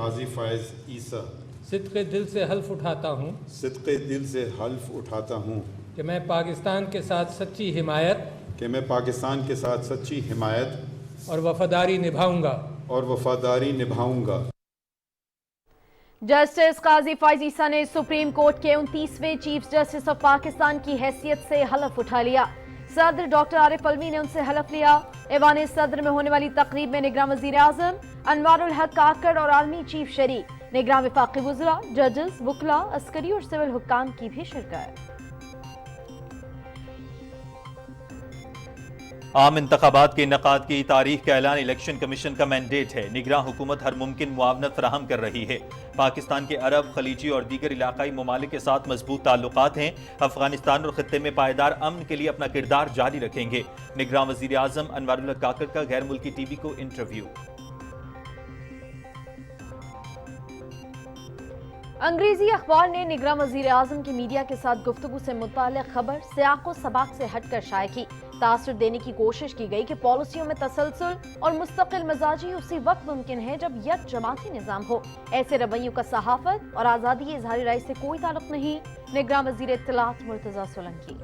قاضی فائز عیسیٰ صدقِ دل سے حلف اٹھاتا ہوں صدقِ دل سے حلف اٹھاتا ہوں کہ میں پاکستان کے ساتھ سچی حمایت کہ میں پاکستان کے ساتھ سچی حمایت اور وفاداری نبھاؤں گا جسٹس قاضی فائز عیسیٰ نے سپریم کورٹ کے 29ویں چیف جسٹس آف پاکستان کی حیثیت سے حلف اٹھا لیا۔ صدر ڈاکٹر عارف علوی نے ان سے حلف لیا۔ ایوان صدر میں ہونے والی تقریب میں نگراں وزیر اعظم انوار الحق کاکڑ اور عالمی چیف شریک، نگراں وفاقی وزراء، ججز، وکلاء، عسکری اور سول حکام کی بھی شرکت۔ عام انتخابات کے انعقاد کی تاریخ کا اعلان الیکشن کمیشن کا مینڈیٹ ہے۔ نگراں حکومت ہر ممکن معاونت فراہم کر رہی ہے۔ پاکستان کے عرب، خلیجی اور دیگر علاقائی ممالک کے ساتھ مضبوط تعلقات ہیں۔ افغانستان اور خطے میں پائیدار امن کے لیے اپنا کردار جاری رکھیں گے۔ نگراں وزیر اعظم انوار الحق کاکڑ کا غیر ملکی ٹی وی کو انٹرویو۔ انگریزی اخبار نے نگراں وزیر اعظم کی میڈیا کے ساتھ گفتگو سے متعلق خبر سیاق و سباق سے ہٹ کر شائع کی۔ تاثر دینے کی کوشش کی گئی کہ پالیسیوں میں تسلسل اور مستقل مزاجی اسی وقت ممکن ہے جب یک جماعتی نظام ہو۔ ایسے رویوں کا صحافت اور آزادی اظہار رائے سے کوئی تعلق نہیں۔ نگراں وزیر اطلاعات مرتضی سولنکی۔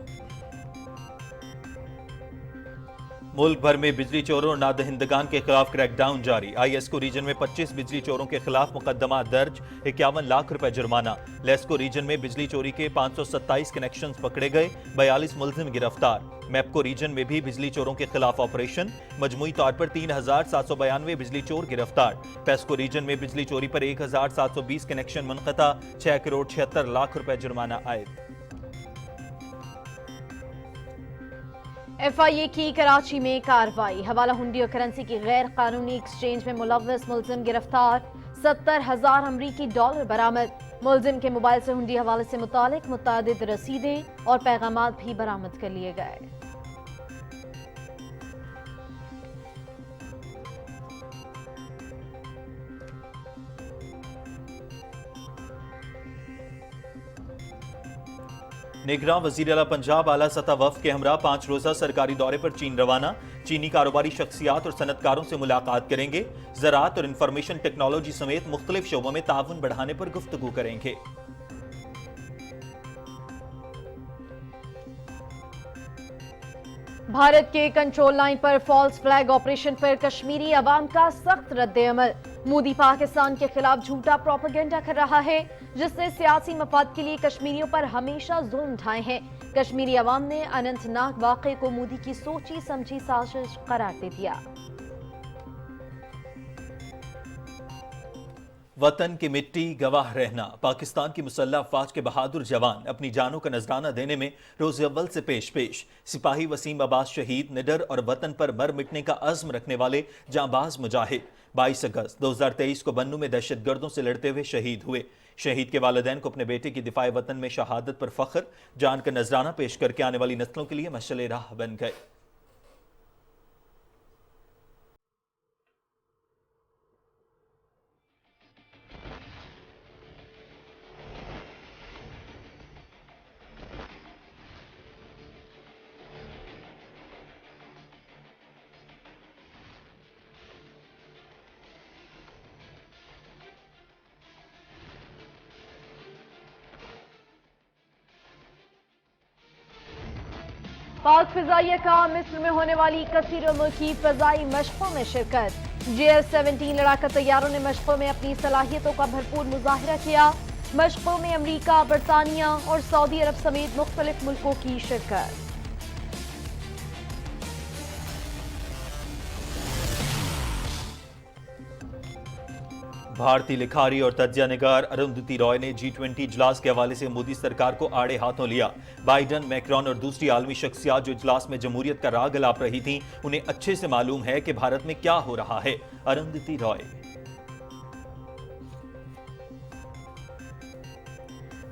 ملک بھر میں بجلی چوروں اور نادہندگان کے خلاف کریک ڈاؤن جاری۔ ISCO ریجن میں 25 بجلی چوروں کے خلاف مقدمات درج، 51 لاکھ روپے جرمانہ۔ لیسکو ریجن میں بجلی چوری کے 527 کنیکشنز پکڑے گئے، 42 ملزم گرفتار۔ میپکو ریجن میں بھی بجلی چوروں کے خلاف آپریشن، مجموعی طور پر 3792 بجلی چور گرفتار۔ پیسکو ریجن میں بجلی چوری پر 1720 کنیکشن منقطع، 6 کروڑ 76 لاکھ روپے جرمانہ عائد۔ FIA کی کراچی میں کارروائی، حوالہ ہنڈی اور کرنسی کی غیر قانونی ایکسچینج میں ملوث ملزم گرفتار، 70,000 امریکی ڈالر برآمد۔ ملزم کے موبائل سے ہنڈی حوالے سے متعلق متعدد رسیدیں اور پیغامات بھی برآمد کر لیے گئے۔ نگراں وزیر اعلیٰ پنجاب اعلیٰ سطح وفد کے ہمراہ 5 روزہ سرکاری دورے پر چین روانہ۔ چینی کاروباری شخصیات اور صنعتکاروں سے ملاقات کریں گے۔ زراعت اور انفارمیشن ٹیکنالوجی سمیت مختلف شعبوں میں تعاون بڑھانے پر گفتگو کریں گے۔ بھارت کے کنٹرول لائن پر فالس فلیگ آپریشن پر کشمیری عوام کا سخت رد عمل۔ مودی پاکستان کے خلاف جھوٹا پروپیگنڈا کر رہا ہے جس نے سیاسی مفاد کے لیے کشمیریوں پر ہمیشہ ظلم ڈھائے ہیں۔ کشمیری عوام نے اننت ناگ واقعے کو مودی کی سوچی سمجھی سازش قرار دے دیا۔ وطن کی مٹی گواہ رہنا، پاکستان کی مسلح افواج کے بہادر جوان اپنی جانوں کا نذرانہ دینے میں روز اول سے پیش۔ سپاہی وسیم عباس شہید، نڈر اور وطن پر مر مٹنے کا عزم رکھنے والے جانباز مجاہد 22 اگست 2023 کو بنوں میں دہشت گردوں سے لڑتے ہوئے شہید ہوئے۔ شہید کے والدین کو اپنے بیٹے کی دفاع وطن میں شہادت پر فخر، جان کا نذرانہ پیش کر کے آنے والی نسلوں کے لیے مشعل راہ بن گئے۔ پاک فضائیہ کا مصر میں ہونے والی کثیر ملکی فضائی مشقوں میں شرکت۔ JF-17 لڑاکا طیاروں نے مشقوں میں اپنی صلاحیتوں کا بھرپور مظاہرہ کیا۔ مشقوں میں امریکہ، برطانیہ اور سعودی عرب سمیت مختلف ملکوں کی شرکت۔ بھارتی لکھاری اور تجزیہ نگار اروندھتی رائے نے G20 اجلاس کے حوالے سے مودی سرکار کو آڑے ہاتھوں لیا۔ بائیڈن، میکرون اور دوسری عالمی شخصیات جو اجلاس میں جمہوریت کا راگ الاپ رہی تھیں، انہیں اچھے سے معلوم ہے کہ بھارت میں کیا ہو رہا ہے۔ اروندھتی رائے۔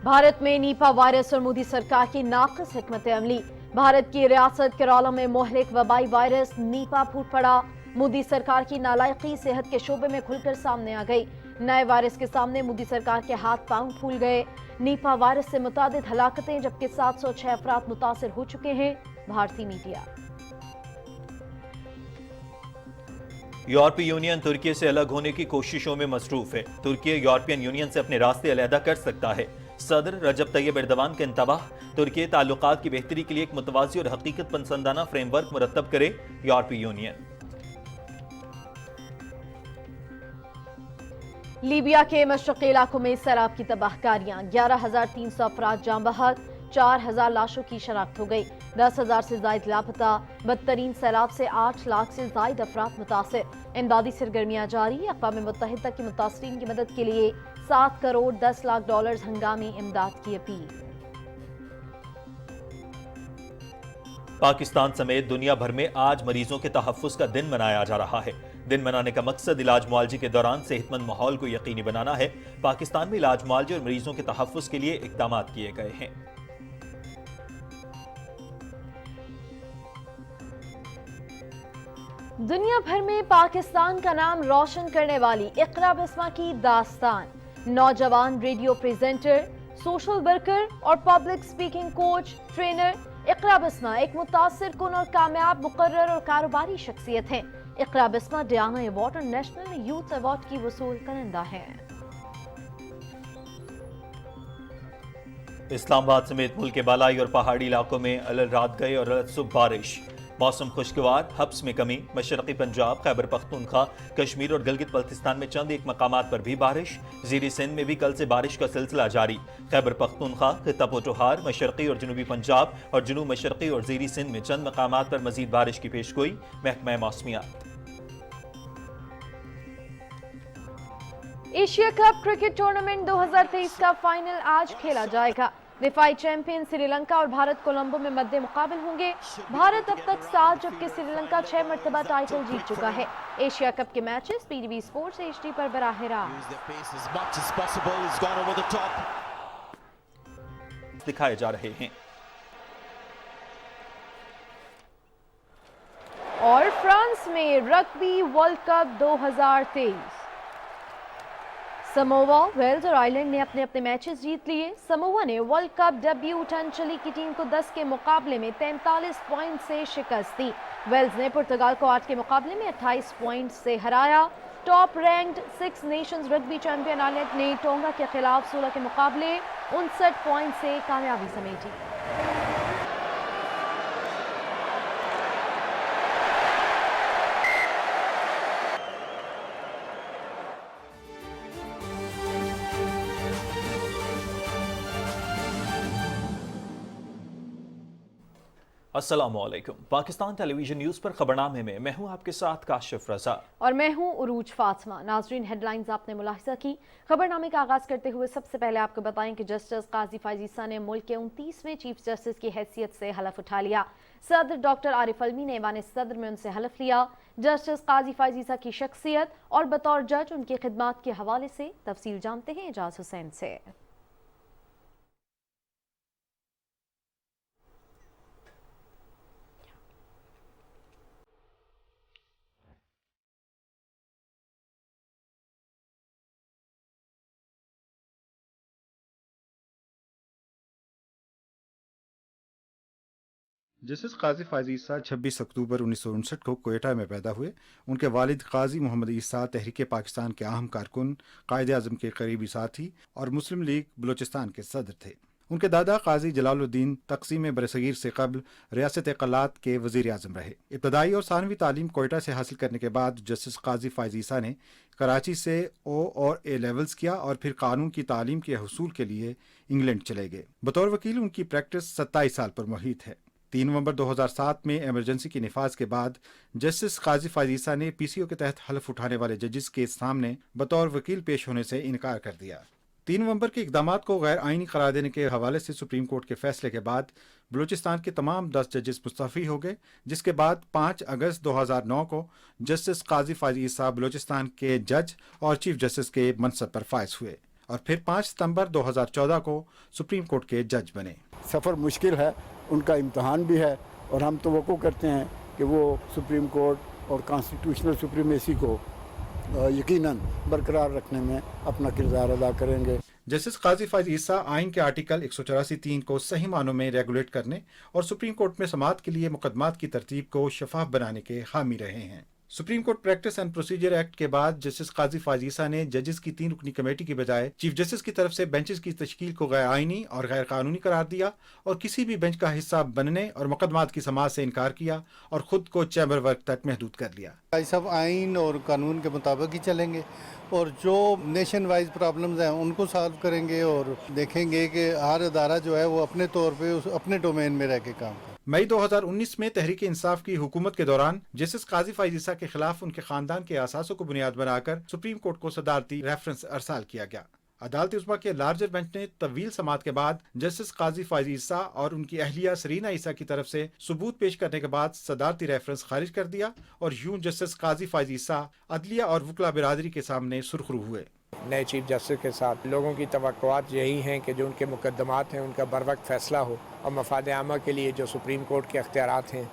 بھارت میں نیپا وائرس اور مودی سرکار کی ناقص حکمت عملی۔ بھارت کی ریاست کیرالہ میں مہلک وبائی وائرس نیپا پھوٹ پڑا۔ مودی سرکار کی نالائقی صحت کے شعبے میں کھل کر سامنے آ گئی۔ نئے وائرس کے سامنے مودی سرکار کے ہاتھ پاؤں پھول گئے۔ نیپا وائرس سے متعدد ہلاکتیں جبکہ 706 افراد متاثر ہو چکے ہیں۔ بھارتی میڈیا۔ यूरोपीय यूनियन तुर्की से अलग होने की कोशिशों में मसरूफ है। तुर्की यूरोपियन यूनियन से अपने रास्ते अलहदा कर सकता है। सदर रजब तैयब एर्दोगान के इंतबाह, तुर्की ताल्लुकात की बेहतरी के लिए एक मुतवाज़ी और हकीकत पसंदाना फ्रेमवर्क मुरतब करे यूरोपीय यूनियन। लीबिया के मशरक़ी इलाकों में सैलाब की तबाहकारियां, 11,300 अफराद जाँ बहक, 4,000 लाशों की शनाख्त हो गई, 10,000 से जायद लापता। बदतरीन सैलाब से 8 लाख से जायद अफराद मुतासिर। इमदादी सरगर्मियां जारी। अक़वाम मुत्तहिदा की मुतासरीन की मदद के लिए 7 करोड़ 10 लाख डॉलर हंगामी इमदाद की अपील। पाकिस्तान समेत दुनिया भर में आज मरीजों के तहफ़्फ़ुज़ का दिन मनाया जा रहा है। दिन मनाने का मकसद इलाज मुआलजे के दौरान सेहतमंद माहौल को यकीनी बनाना है। पाकिस्तान में इलाज मुआलजे और मरीजों के तहफ़्फ़ुज़ के लिए इक़दाम किए गए हैं। दुनिया भर में पाकिस्तान का नाम रोशन करने वाली इक़रा बिस्मा की दास्तान। नौजवान रेडियो प्रेजेंटर, सोशल वर्कर और public speaking coach, trainer Iqra Bisma एक मुतासिर कुन और कामयाब मुकर्रर और कारोबारी शख्सियत हैं। इक़रा बिस्मा डियाना अवार्ड और नेशनल यूथ अवार्ड की वसूल करंदा हैं। इस्लामाबाद समेत मुल्क के बालाई और पहाड़ी इलाकों में अलग रात गए और अलग सुबह बारिश। मौसम खुशगवार, हब्स में कमी। मशरक़ी पंजाब, खैबर पख्तूनख्वा, कश्मीर और गिलगित बल्तिस्तान में चंद एक मकामात पर भी बारिश। ज़ीरी सिंध में भी कल से बारिश का सिलसिला जारी। खैबर पख्तूनख्वा, खित्ता पोठोहार, मशरक़ी और जनूबी पंजाब और जनूब मशरक़ी और ज़ीरी सिंध में चंद मकामात पर मजीद बारिश की पेशगोई। महकमा मौसमियात। एशिया कप क्रिकेट टूर्नामेंट 2023 का फाइनल आज खेला जाएगा। दिफाई चैंपियन श्रीलंका और भारत कोलंबो में मद्दे मुकाबिल होंगे। भारत अब तक 7 जबकि श्रीलंका 6 मरतबा टाइटल जीत चुका है। एशिया कप के मैचेस PTV स्पोर्ट्स HD पर बराह रास्त दिखाए जा रहे हैं। और फ्रांस में rugby world cup 2023, Samoa, Wales और आयरलैंड ने अपने अपने मैचेस जीत लिए। समोवा ने वर्ल्ड कप डेब्यूटेंट चिली की टीम को 10 के मुकाबले में 43 पॉइंट से शिकस्त दी। वेल्स ने पुर्तगाल को 8 के मुकाबले में 28 पॉइंट से हराया। Top ranked 6 Nations rugby champion Ireland ने टोंगा के खिलाफ 16 के मुकाबले 59 पॉइंट से कामयाबी समेटी। अस्सलामुअलैकुम। पाकिस्तान टेलीविजन न्यूज़ पर खबरनामे में मैं हूं आपके साथ काशिफ रजा और मैं हूं उरूज फातिमा। नाजरीन, हेडलाइंस आपने मुलाहिजा की। खबरनामे का आगाज करते हुए सबसे पहले आपको बताएं कि जस्टिस काजी फाइज ईसा ने मुल्क के 29वें चीफ जस्टिस की हैसियत से हलफ उठा लिया। सदर डॉक्टर आरिफ अलवी ने ऐवान सदर में उनसे हलफ लिया। जस्टिस काजी फाइज ईसा की शख्सियत और बतौर जज उनकी खिदमात के हवाले से तफसील जानते हैं एजाज हुसैन से। जस्टिस काजी फाइज ईसा 26 अक्टूबर 1959 को कोयटा में पैदा हुए। उनके वालिद काजी मोहम्मद ईसा तहरीक पाकिस्तान के अहम कारकुन, कायदे आज़म के करीबी साथी और मुस्लिम लीग बलूचिस्तान के सदर थे। उनके दादा काजी जलालुद्दीन तक़सीम बरसगीर से कबल रियासत कलात के वज़ीर आज़म रहे। इब्तदाई और सानवी तालीम कोयटा से हासिल करने के बाद जस्टिस काजी फाइज ईसा ने कराची से O और A लेवल्स किया और फिर कानून की तालीम के हसूल के लिए इंग्लैंड चले गए। बतौर वकील उनकी प्रैक्टिस 27 साल पर मुहित है। 3 नवंबर 2007 में इमरजेंसी की निफाज के बाद जस्टिस काजी फाइज ईसा ने PCO के तहत हलफ उठाने वाले जजेस के सामने बतौर वकील पेश होने से इनकार कर दिया। 3 नवंबर के इकदामात को गैर आइनी करार देने के हवाले से सुप्रीम कोर्ट के फैसले के बाद बलूचिस्तान के तमाम 10 जजेस मुस्तफ़ी हो गए, जिसके बाद 5 अगस्त 2009 को जस्टिस काजी फाइज ईसा बलूचिस्तान के जज और चीफ जस्टिस के मनसब पर फाइज हुए और फिर 5 सितंबर 2014 को सुप्रीम कोर्ट के जज बने। सफ़र मुश्किल है, उनका इम्तहान भी है और हम तवक्को करते हैं कि वो सुप्रीम कोर्ट और कॉन्स्टिट्यूशनल सुप्रीमेसी को यकीनन बरकरार रखने में अपना किरदार अदा करेंगे। जस्टिस काजी फाइज ईसा आइन के आर्टिकल 184(3) को सही मानों में रेगुलेट करने और सुप्रीम कोर्ट में समाअत के लिए मुकदमात की तरतीब को शफाफ बनाने के हामी रहे हैं। Supreme court practice and procedure act के बाद जस्टिस काजी फायज ईसा ने जजेस की 3 रुकनी कमेटी की बजाय चीफ जस्टिस की तरफ से बेंचेस की तश्कील को गैर आईनी और गैर कानूनी करार दिया और किसी भी बेंच का हिस्सा बनने और मुकदमात की समाअत से इनकार किया और खुद को चैम्बर वर्क तक महदूद कर लिया। सब आइन और कानून के मुताबिक ही चलेंगे और जो नेशन वाइज प्रॉब्लम्स हैं उनको सॉल्व करेंगे और देखेंगे कि हर अदारा जो है वो अपने तौर पे अपने डोमेन में रह के काम करे। मई 2019 में तहरीक इंसाफ की हुकूमत के दौरान जस्टिस काजी फायज ईसा के खिलाफ उनके खानदान के असासों को बुनियाद बनाकर सुप्रीम कोर्ट को सदारती रेफरेंस अरसाल किया गया। अदालत उस्मा के लार्जर बेंच ने तवील समाअत के बाद जस्टिस काजी फायज ईसा और उनकी अहलिया सरीना ईसा की तरफ से सबूत पेश करने के बाद सदारती रेफरेंस खारिज कर दिया और यूं जस्टिस काजी फायज ईसा अदलिया और वकला बिरादरी के सामने सुरखरू हुए। नए चीफ जस्टिस के साथ लोगों की तवक्कुआत यही हैं कि जो उनके मुकदमात हैं उनका बर वक्त फैसला हो और मफाद आमा के लिए जो सुप्रीम कोर्ट के अख्तियारात हैं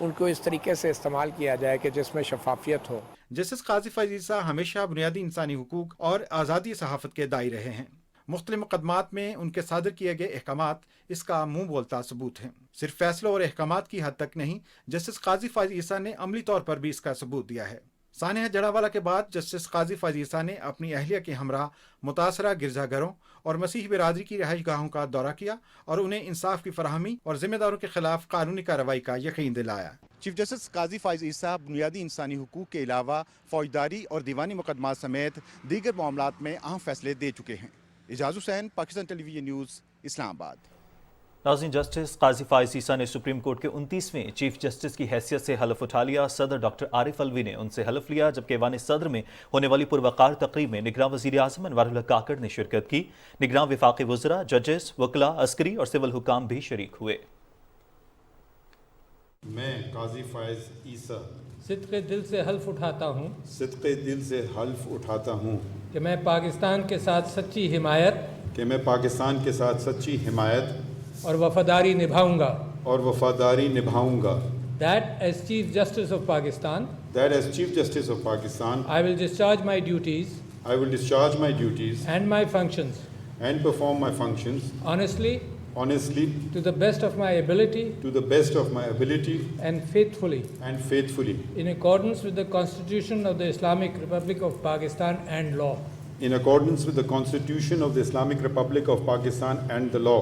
उनको इस तरीके से इस्तेमाल किया जाए कि जिसमें शफाफियत हो। जस्टिस काजी फायज ईसा हमेशा बुनियादी इंसानी हुकूक और आज़ादी सहाफ़त के दाई रहे हैं। मुख्तलिफ मुकदमात में उनके सादर किए गए अहकामात इसका मुंह बोलता सबूत हैं। सिर्फ फैसलों और अहकामात की हद तक नहीं, जस्टिस काजी फायज ईसा ने अमली तौर पर भी इसका सबूत दिया है। सानिया जड़ावाला के बाद जस्टिस काजी फायज ईसा ने अपनी अहलिया के हमरा मुतासरा गिरजाघरों और मसीही बिरादरी की रहाइश गाहों का दौरा किया और उन्हें इंसाफ की फराहमी और जिम्मेदारों के खिलाफ कानूनी कार्रवाई का यकीन दिलाया। चीफ जस्टिस काजी फायज ईसा बुनियादी इंसानी हुकूक के अलावा फौजदारी और दीवानी मुकदमात समेत दीगर मामलात में अहम फैसले दे चुके हैं। Ejaz Hussain, Pakistan television news, Islamabad. नाज़रीन, जस्टिस काजी फायज ईसा ने सुप्रीम कोर्ट के 29वें चीफ जस्टिस की हैसियत से हलफ उठा लिया। सदर डॉक्टर आरिफ अलवी ने उनसे हलफ लिया, जबकि ऐवान सदर में होने वाली पुरवकार तकरीब में निगरान वज़ीर आज़म अनवारुल हक काकड़ ने शिरकत की। निगरान वफाकी वज़रा, जजेस, वकला, अस्करी और सिविल हुकाम भी शरीक हुए। मैं काजी फायज ईसा सिद्क़े दिल से हल्फ उठाता हूँ सिद्क़े दिल से हल्फ उठाता हूँ कि मैं पाकिस्तान के साथ सच्ची हिमायत और वफादारी निभाऊंगा। That as Chief Justice of Pakistan, I will discharge my duties and my functions and perform my functions honestly, to the best of my ability and faithfully in accordance with the Constitution of the Islamic Republic of Pakistan and law. in accordance with the Constitution of the Islamic Republic of Pakistan and the law.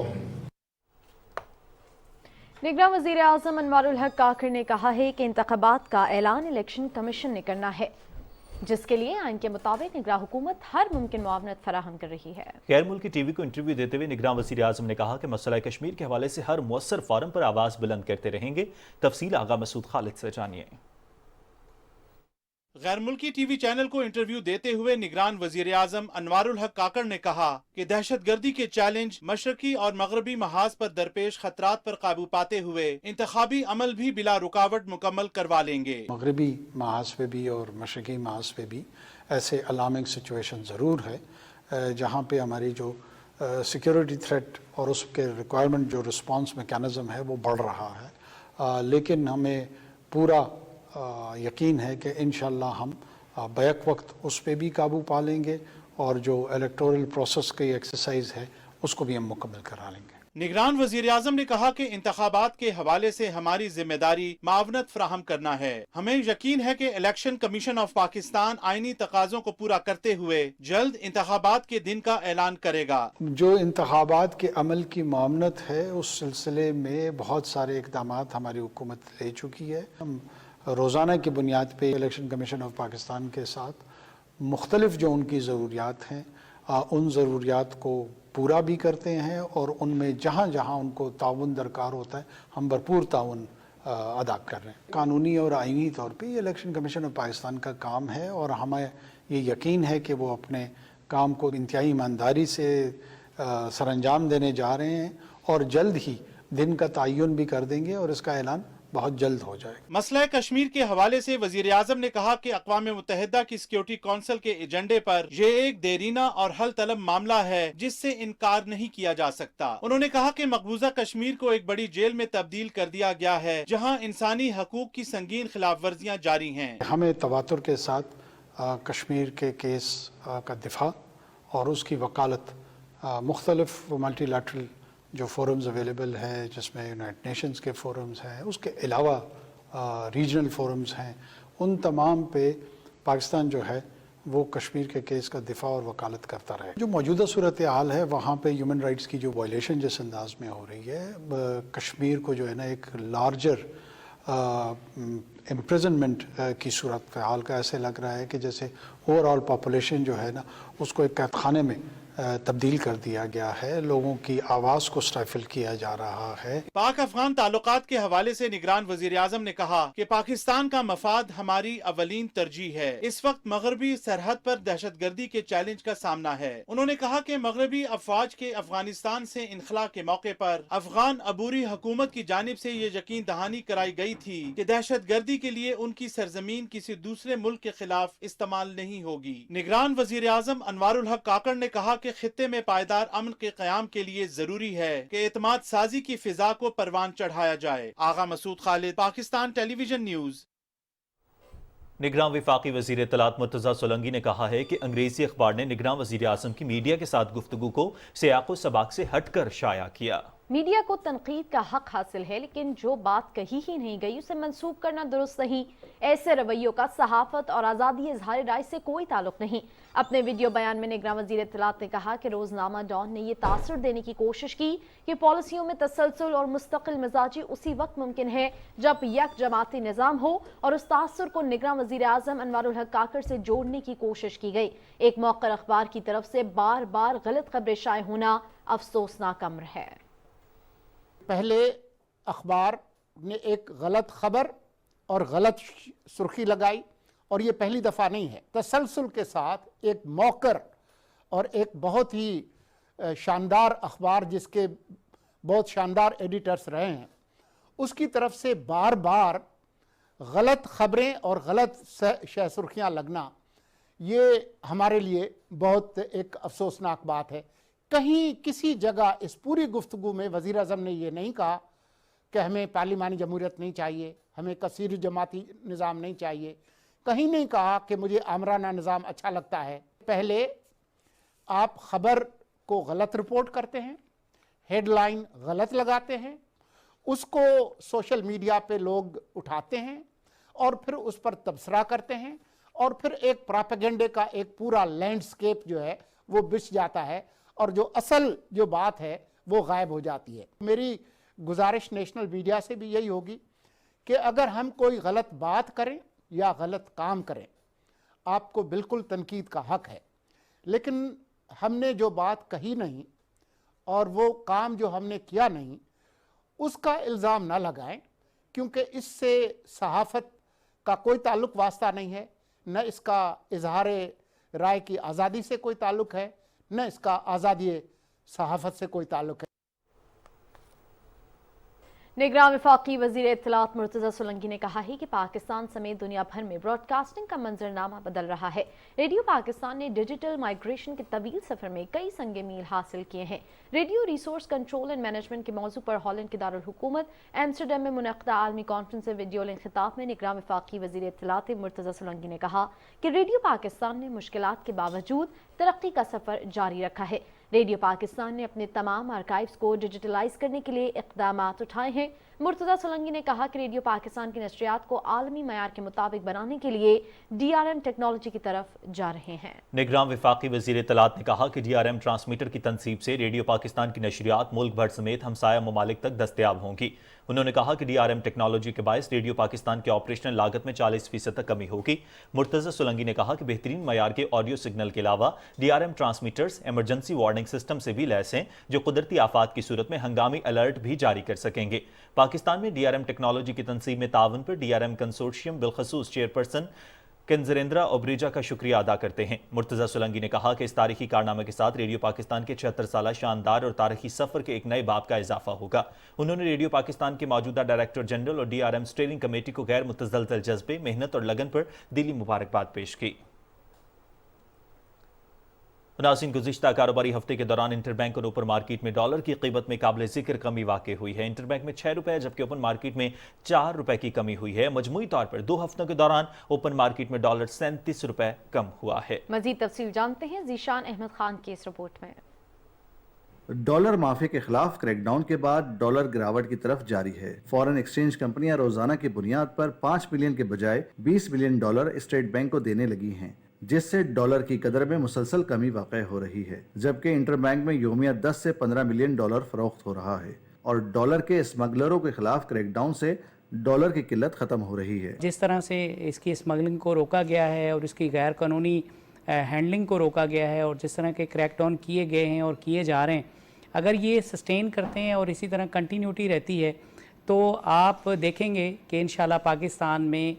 निगरान वज़ीर आज़म अनवारुल हक काकड़ ने कहा है कि इंतख़ाबात का ऐलान election commission ने करना है, जिसके लिए आइन के मुताबिक निगरान हुकूमत हर मुमकिन मुआवनत फराहम कर रही है। गैर मुल्की टीवी को इंटरव्यू देते हुए निगरान वज़ीर आज़म ने कहा कि मसला कश्मीर के हवाले से हर मुअस्सर फोरम पर आवाज़ बुलंद करते रहेंगे। तफसील आगा मसूद खालिद से जानिए। गैर मुल्की टीवी चैनल को इंटरव्यू देते हुए निगरान वजीर आजम अनवारुल हक काकड़ ने कहा कि दहशतगर्दी के चैलेंज, मशरकी और मगरबी महाज पर दरपेश खतरात पर काबू पाते हुए इंतखाबी अमल भी बिला रुकावट मुकम्मल करवा लेंगे। मगरबी महाज पे भी और मशरकी महाज पे भी ऐसे अलार्मिंग सिचुएशन ज़रूर है जहाँ पे हमारी जो सिक्योरिटी थ्रेट और उसके रिक्वायरमेंट जो रिस्पॉन्स मैकेनिज़्म है वो बढ़ रहा है, लेकिन हमें पूरा यकीन है कि इंशाअल्लाह हम बैक वक्त उस पर भी काबू पा लेंगे और जो इलेक्टोरल प्रोसेस की एक्सरसाइज है उसको भी हम मुकम्मल करा लेंगे। निगरान वजीर आजम ने कहा कि इंतखाबात के हवाले से हमारी जिम्मेदारी मावनत फ्राहम करना है। हमें यकीन है कि इलेक्शन कमीशन ऑफ पाकिस्तान आईनी तकाज़ों को पूरा करते हुए जल्द इंतखाबात के दिन का ऐलान करेगा। जो इंतखाबात के अमल की मावनत है उस सिलसिले में बहुत सारे इक़दाम हमारी हुकूमत ले चुकी है। हम रोज़ाना की बुनियाद पे इलेक्शन कमीशन ऑफ पाकिस्तान के साथ मुख्तलिफ जो उनकी ज़रूरियात हैं उन ज़रूरियात को पूरा भी करते हैं और उनमें जहाँ जहाँ उनको ताउन दरकार होता है हम भरपूर ताउन अदा कर रहे हैं। कानूनी और आईनी तौर पे इलेक्शन कमीशन ऑफ पाकिस्तान का काम है और हमें ये यकीन है कि वो अपने काम को इंतहाई ईमानदारी से सरअंजाम देने जा रहे हैं और जल्द ही दिन का तयन भी कर देंगे और इसका ऐलान बहुत जल्द हो जाएगा। मसला कश्मीर के हवाले से वजीर आजम ने कहा कि अक़वाम मुत्तहिदा की सिक्योरिटी कौंसिल के एजेंडे पर यह एक देरीना और हल तलब मामला है जिससे इनकार नहीं किया जा सकता। उन्होंने कहा कि मकबूजा कश्मीर को एक बड़ी जेल में तब्दील कर दिया गया है जहां इंसानी हकूक की संगीन खिलाफ वर्जियाँ जारी हैं। हमें तवातुर के साथ कश्मीर के केस का दिफा और उसकी वकालत मुख्तलिफ मल्टीलैटरल जो फोरम्स अवेलेबल है जिसमें यूनाइटेड नेशंस के फोरम्स हैं, उसके अलावा रीजनल फोरम्स हैं, ان تمام پہ پاکستان جو ہے وہ کشمیر کے کیس کا دفاع اور وکالت کرتا رہے. جو موجودہ صورتحال ہے وہاں پہ ہیومن رائٹس کی جو وائلیشن جس انداز میں ہو رہی ہے، کشمیر کو جو ہے نا ایک لارجر امپریزنمنٹ کی صورتحال کا ایسے لگ رہا ہے کہ جیسے اوور آل پاپولیشن جو ہے نا اس کو ایک قید خانے میں تبدیل کر دیا گیا ہے، لوگوں کی آواز کو سٹائفل کیا جا رہا ہے. پاک افغان تعلقات کے حوالے سے نگران وزیر اعظم نے کہا کہ پاکستان کا مفاد ہماری اولین ترجیح ہے. اس وقت مغربی سرحد پر دہشت گردی کے چیلنج کا سامنا ہے. انہوں نے کہا کہ مغربی افواج کے افغانستان سے انخلا کے موقع پر افغان عبوری حکومت کی جانب سے یہ یقین دہانی کرائی گئی تھی کہ دہشت گردی کے لیے ان کی سرزمین کسی دوسرے ملک کے خلاف استعمال نہیں ہوگی. نگران وزیر اعظم انوار الحق کاکڑ نے کہا کہ خطے میں پائیدار امن کے قیام کے لیے ضروری ہے کہ اعتماد سازی کی فضا کو پروان چڑھایا جائے. آغا مسعود خالد، پاکستان ٹیلی ویژن نیوز. نگراں وفاقی وزیر اطلاعات مرتضی سولنگی نے کہا ہے کہ انگریزی اخبار نے نگراں وزیر اعظم کی میڈیا کے ساتھ گفتگو کو سیاق و سباق سے ہٹ کر شائع کیا. میڈیا کو تنقید کا حق حاصل ہے، لیکن جو بات کہی ہی نہیں گئی اسے منسوب کرنا درست نہیں. ایسے رویوں کا صحافت اور آزادی اظہار رائے سے کوئی تعلق نہیں. اپنے ویڈیو بیان میں نگراں وزیر اطلاعات نے کہا کہ روزنامہ ڈان نے یہ تاثر دینے کی کوشش کی کہ پالیسیوں میں تسلسل اور مستقل مزاجی اسی وقت ممکن ہے جب یک جماعتی نظام ہو، اور اس تاثر کو نگراں وزیر اعظم انوار الحق کاکڑ سے جوڑنے کی کوشش کی گئی. ایک موقر اخبار کی طرف سے بار بار غلط خبریں شائع ہونا افسوسناک امر ہے. پہلے اخبار نے ایک غلط خبر اور غلط سرخی لگائی، اور یہ پہلی دفعہ نہیں ہے. تسلسل کے ساتھ ایک موقر اور ایک بہت ہی شاندار اخبار جس کے بہت شاندار ایڈیٹرز رہے ہیں، اس کی طرف سے بار بار غلط خبریں اور غلط شہ سرخیاں لگنا، یہ ہمارے لیے بہت ایک افسوسناک بات ہے. کہیں کسی جگہ اس پوری گفتگو میں وزیر اعظم نے یہ نہیں کہا کہ ہمیں پارلیمانی جمہوریت نہیں چاہیے، ہمیں کثیر جماعتی نظام نہیں چاہیے. کہیں نہیں کہا کہ مجھے آمرانہ نظام اچھا لگتا ہے. پہلے آپ خبر کو غلط رپورٹ کرتے ہیں، ہیڈ لائن غلط لگاتے ہیں، اس کو سوشل میڈیا پہ لوگ اٹھاتے ہیں اور پھر اس پر تبصرہ کرتے ہیں، اور پھر ایک پراپیگنڈے کا ایک پورا لینڈسکیپ جو ہے وہ بچ جاتا ہے، اور جو اصل جو بات ہے وہ غائب ہو جاتی ہے. میری گزارش نیشنل میڈیا سے بھی یہی ہوگی کہ اگر ہم کوئی غلط بات کریں یا غلط کام کریں، آپ کو بالکل تنقید کا حق ہے، لیکن ہم نے جو بات کہی نہیں اور وہ کام جو ہم نے کیا نہیں، اس کا الزام نہ لگائیں، کیونکہ اس سے صحافت کا کوئی تعلق واسطہ نہیں ہے، نہ اس کا اظہار رائے کی آزادی سے کوئی تعلق ہے، نہ اس کا آزادی صحافت سے کوئی تعلق ہے. نگراں وفاقی وزیر اطلاعات مرتضی سولنگی نے کہا ہے کہ پاکستان سمیت دنیا بھر میں براڈ کاسٹنگ کا منظرنامہ بدل رہا ہے. ریڈیو پاکستان نے ڈیجیٹل مائیگریشن کے طویل سفر میں کئی سنگ میل حاصل کیے ہیں. Radio resource control and management کے موضوع پر ہالینڈ کے دارالحکومت ایمسٹرڈیم میں منعقدہ عالمی کانفرنس سے ویڈیو لنک خطاب میں نگراں وفاقی وزیر اطلاعات مرتضی سولنگی نے کہا کہ ریڈیو پاکستان نے مشکلات کے باوجود ترقی کا سفر جاری رکھا ہے. ریڈیو پاکستان نے اپنے تمام آرکائیوز کو ڈیجیٹلائز کرنے کے لیے اقدامات اٹھائے ہیں. مرتضی سولنگی نے کہا کہ ریڈیو پاکستان کی نشریات کو عالمی معیار کے مطابق بنانے کے لیے ڈی آر ایم ٹیکنالوجی کی طرف جا رہے ہیں. نگراں وفاقی وزیر اطلاعات نے کہا کہ ڈی آر ایم ٹرانسمیٹر کی تنصیب سے ریڈیو پاکستان کی نشریات ملک بھر سمیت ہمسایہ ممالک تک دستیاب ہوں گی. انہوں نے کہا کہ ڈی آر ایم ٹیکنالوجی کے باعث ریڈیو پاکستان کے آپریشنل لاگت میں 40% تک کمی ہوگی. مرتضی سولنگی نے کہا کہ بہترین معیار کے آڈیو سگنل کے علاوہ D R M transmitters emergency warning system سے بھی لیس ہیں جو قدرتی آفات کی صورت میں ہنگامی الرٹ بھی جاری کر سکیں گے. پاکستان میں ڈی آر ایم ٹیکنالوجی کی تنصیب میں تعاون پر ڈی آر ایم کنسورشیم بالخصوص چیئرپرسن کنزریندرا اوبریجا کا شکریہ ادا کرتے ہیں. مرتضی سولنگی نے کہا کہ اس تاریخی کارنامے کے ساتھ ریڈیو پاکستان کے 76 سالہ شاندار اور تاریخی سفر کے ایک نئے باب کا اضافہ ہوگا. انہوں نے ریڈیو پاکستان کے موجودہ ڈائریکٹر جنرل اور D R M steering committee کو غیر متزلزل جذبے، محنت اور لگن پر دلی مبارکباد پیش کی. ناظرین، گزشتہ کاروباری ہفتے کے دوران انٹر بینک اور اوپن مارکیٹ میں ڈالر کی قیمت میں قابل ذکر کمی واقع ہوئی ہے. انٹر بینک میں 6 روپے جبکہ اوپن مارکیٹ میں 4 روپے کی کمی ہوئی ہے. مجموعی طور پر 2 ہفتوں کے دوران اوپن مارکیٹ میں ڈالر 37 روپے کم ہوا ہے. مزید تفصیل جانتے ہیں ذیشان احمد خان کی اس رپورٹ میں. ڈالر مافیا کے خلاف کریک ڈاؤن کے بعد ڈالر گراوٹ کی طرف جاری ہے۔ فارن ایکسچینج کمپنیاں روزانہ کی بنیاد پر 5 بلین کے بجائے 20 بلین ڈالر اسٹیٹ بینک کو دینے لگی ہیں، جس سے ڈالر کی قدر میں مسلسل کمی واقع ہو رہی ہے، جبکہ انٹر بینک میں یومیہ 10 سے 15 ملین ڈالر فروخت ہو رہا ہے، اور ڈالر کے اسمگلروں کے خلاف کریک ڈاؤن سے ڈالر کی قلت ختم ہو رہی ہے۔ جس طرح سے اس کی اسمگلنگ کو روکا گیا ہے اور اس کی غیر قانونی ہینڈلنگ کو روکا گیا ہے، اور جس طرح کے کریک ڈاؤن کیے گئے ہیں اور کیے جا رہے ہیں، اگر یہ سسٹین کرتے ہیں اور اسی طرح کنٹینیوٹی رہتی ہے تو آپ دیکھیں گے کہ انشاءاللہ پاکستان میں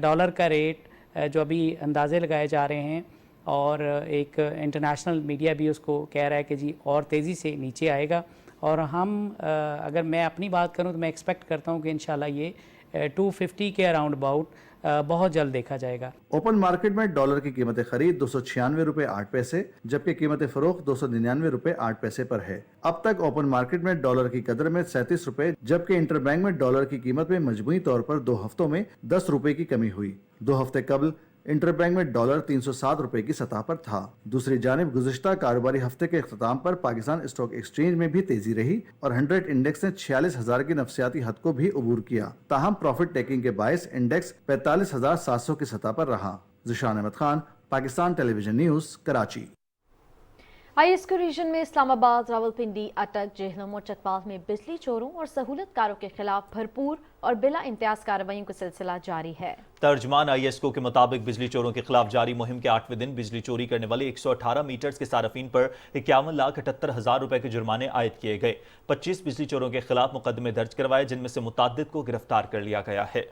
ڈالر کا ریٹ جو ابھی اندازے لگائے جا رہے ہیں، اور ایک انٹرنیشنل میڈیا بھی اس کو کہہ رہا ہے کہ جی اور تیزی سے نیچے آئے گا، اور ہم اگر میں اپنی بات کروں تو میں ایکسپیکٹ کرتا ہوں کہ انشاءاللہ یہ 250 کے اراؤنڈ اباؤٹ بہت جلد دیکھا جائے گا۔ اوپن مارکیٹ میں ڈالر کی قیمت خرید 296 روپے 8 پیسے جبکہ قیمت فروخت 299 روپے 8 پیسے پر ہے۔ اب تک اوپن مارکیٹ میں ڈالر کی قدر میں 37 روپے جبکہ انٹر بینک میں ڈالر کی قیمت میں مجموعی طور پر 2 ہفتوں میں 10 روپے کی کمی ہوئی۔ 2 ہفتے قبل انٹر بینک میں ڈالر 307 روپے کی سطح پر تھا۔ دوسری جانب گزشتہ کاروباری ہفتے کے اختتام پر پاکستان اسٹاک ایکسچینج میں بھی تیزی رہی اور 100 انڈیکس نے 46,000 کی نفسیاتی حد کو بھی عبور کیا، تاہم پروفٹ ٹیکنگ کے باعث انڈیکس 45,700 کی سطح پر رہا۔ Zeeshan Ahmed Khan, Pakistan television news, Karachi. ISQ region میں اسلام آباد، راولپنڈی، اٹک، جہلم اور چکپال میں بجلی چوروں اور سہولت کاروں کے خلاف بھرپور اور بلا امتیاز کارروائیوں کا سلسلہ جاری ہے۔ ترجمان ISQ کے مطابق بجلی چوروں کے خلاف جاری مہم کے 8ویں دن بجلی چوری کرنے والے 118 میٹرز کے صارفین پر 51,78,000 روپے کے جرمانے عائد کیے گئے۔ 25 بجلی چوروں کے خلاف مقدمے درج کروائے، جن میں سے متعدد کو گرفتار کر لیا گیا ہے۔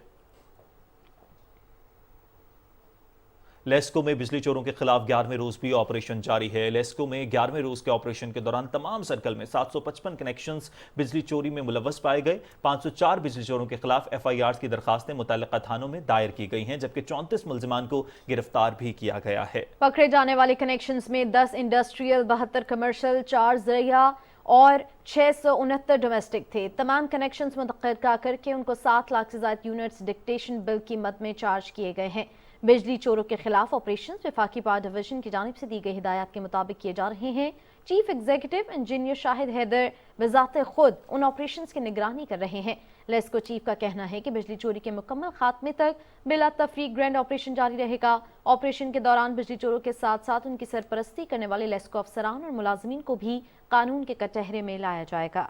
لیسکو میں بجلی چوروں کے خلاف 11ویں روز بھی آپریشن جاری ہے۔ لیسکو میں 11ویں روز کے آپریشن کے دوران تمام سرکل میں 755 کنیکشنز بجلی چوری میں ملوث پائے گئے۔ 504 بجلی چوروں کے خلاف FIRs کی درخواستیں متعلقہ تھانوں میں دائر کی گئی ہیں، جبکہ 34 ملزمان کو گرفتار بھی کیا گیا ہے۔ پکڑے جانے والے کنیکشنز میں 10 انڈسٹریل، 72 کمرشل، 4 زرعیہ اور 669 ڈومیسٹک تھے۔ تمام کنیکشنز منتقل کر کے ان کو 7 لاکھ سے زائد یونٹس ڈکٹیشن بل قیمت میں چارج کیے گئے ہیں۔ بجلی چوروں کے خلاف آپریشنز وفاقی پاور ڈویژن کی جانب سے دی گئی ہدایات کے مطابق کیے جا رہے ہیں۔ چیف ایگزیکٹو انجینئر شاہد حیدر بذات خود ان آپریشنز کی نگرانی کر رہے ہیں۔ لیسکو چیف کا کہنا ہے کہ بجلی چوری کے مکمل خاتمے تک بلا تفریق گرینڈ آپریشن جاری رہے گا۔ آپریشن کے دوران بجلی چوروں کے ساتھ ساتھ ان کی سرپرستی کرنے والے لیسکو افسران اور ملازمین کو بھی قانون کے کٹہرے میں لایا جائے گا۔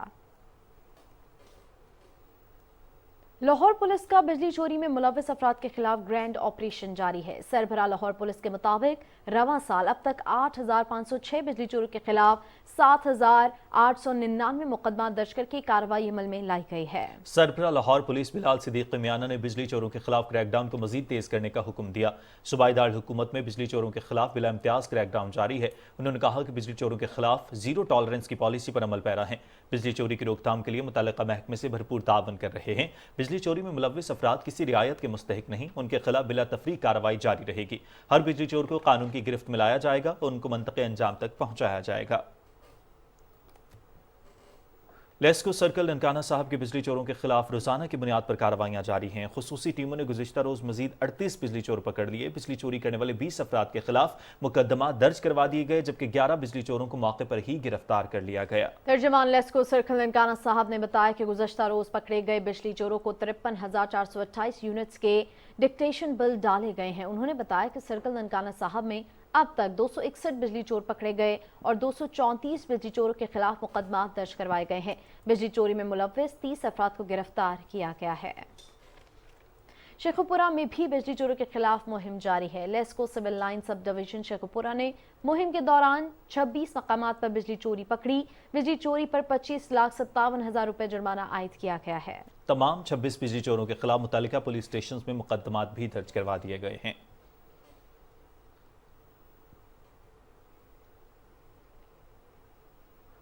لاہور پولیس کا بجلی چوری میں ملوث افراد کے خلاف گرینڈ آپریشن جاری ہے۔ سربراہ لاہور پولیس کے مطابق رواں سال اب تک 8,506 بجلی چوروں کے خلاف 7,899 مقدمات درج کر کے کارروائی عمل میں لائی گئی ہے۔ سربراہ لاہور پولیس بلال صدیق قمیانہ نے بجلی چوروں کے خلاف کریک ڈاؤن کو مزید تیز کرنے کا حکم دیا۔ صوبائی دارالحکومت میں بجلی چوروں کے خلاف بلا امتیاز کریک ڈاؤن جاری ہے۔ انہوں نے کہا کہ بجلی چوروں کے خلاف زیرو ٹالرنس کی پالیسی پر عمل پیرا ہیں۔ بجلی چوری کی روک تھام کے لیے متعلقہ محکمے سے بھرپور تعاون کر رہے ہیں۔ بجلی چوری میں ملوث افراد کسی رعایت کے مستحق نہیں، ان کے خلاف بلا تفریق کارروائی جاری رہے گی۔ ہر بجلی چور کو قانون کی گرفت میں لایا جائے گا اور ان کو منطقی انجام تک پہنچایا جائے گا۔ لیسکو سرکل ننکانہ صاحب کے بجلی چوروں کے خلاف روزانہ کی بنیاد پر کارروائیاں جاری ہیں۔ خصوصی ٹیموں نے گزشتہ روز مزید 38 بجلی چور پکڑ لیے۔ بجلی چوری کرنے والے 20 افراد کے خلاف مقدمات درج کروا دیے گئے، جبکہ 11 بجلی چوروں کو موقع پر ہی گرفتار کر لیا گیا۔ ترجمان لیسکو سرکل ننکانہ صاحب نے بتایا کہ گزشتہ روز پکڑے گئے بجلی چوروں کو 53,428 یونٹس کے ڈکٹیشن بل ڈالے گئے ہیں۔ انہوں نے بتایا کہ سرکل ننکانہ صاحب میں اب تک 261 بجلی چور پکڑے گئے اور 234 بجلی چوروں کے خلاف مقدمات درج کروائے گئے ہیں۔ بجلی چوری میں ملوث 30 افراد کو گرفتار کیا گیا ہے۔ شیخوپورہ میں بھی بجلی چوروں کے خلاف مہم جاری ہے۔ لیسکو سول لائن سب ڈویژن شیخوپورہ نے مہم کے دوران 26 مقامات پر بجلی چوری پکڑی۔ بجلی چوری پر 25,57,000 روپے جرمانہ عائد کیا گیا ہے۔ تمام 26 بجلی چوروں کے خلاف متعلقہ پولیس اسٹیشنز میں مقدمات بھی درج کروا دیے گئے ہیں۔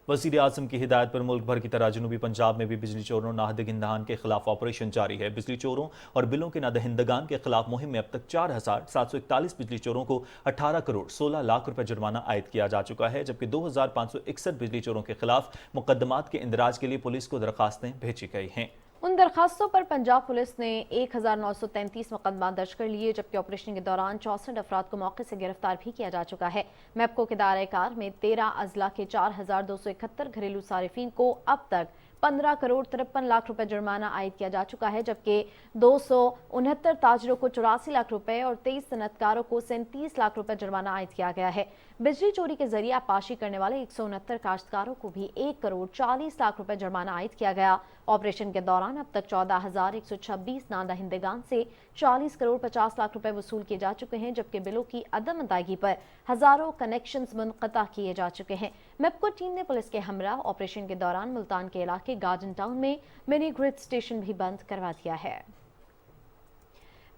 وزیر اعظم کی ہدایت پر ملک بھر کی طرح جنوبی پنجاب میں بھی بجلی چوروں اور نادہندگان کے خلاف آپریشن جاری ہے۔ بجلی چوروں اور بلوں کے نادہندگان کے خلاف مہم میں اب تک 4,741 بجلی چوروں کو 18 کروڑ 16 لاکھ روپے جرمانہ عائد کیا جا چکا ہے، جبکہ 2,561 بجلی چوروں کے خلاف مقدمات کے اندراج کے لیے پولیس کو درخواستیں بھیجی گئی ہیں۔ उन दरखास्तों पर पंजाब पुलिस ने 1933 मुकदमा दर्ज कर लिए, जबकि ऑपरेशन के दौरान 64 अफराद को मौके से गिरफ्तार भी किया जा चुका है। मैपको के दायरे कार में 13 अजला के 4271 घरेलू सारिफीन को अब तक 15 करोड़ 53 लाख रुपए जुर्माना आयद किया जा चुका है, जबकि 269 ताजरों को 84 लाख रुपए और 23 सनतकारों को 37 लाख रुपए जुर्माना आयद किया गया है। बिजली चोरी के जरिए आपाशी करने वाले 169 काश्तकारों को भी 1 करोड़ 40 लाख रुपए जुर्माना आयद किया गया। ऑपरेशन के दौरान अब तक 14,126 नादहिंदगान से 40 करोड़ 50 लाख रुपए वसूल किए जा चुके हैं, जबकि बिलों की अदम अदायगी पर हजारों कनेक्शंस मुनक़ता किए जा चुके हैं। मैपको टीम ने पुलिस के हमरा ऑपरेशन के दौरान मुल्तान के इलाके गार्डन टाउन में मिनी ग्रिड स्टेशन भी बंद करवा दिया है।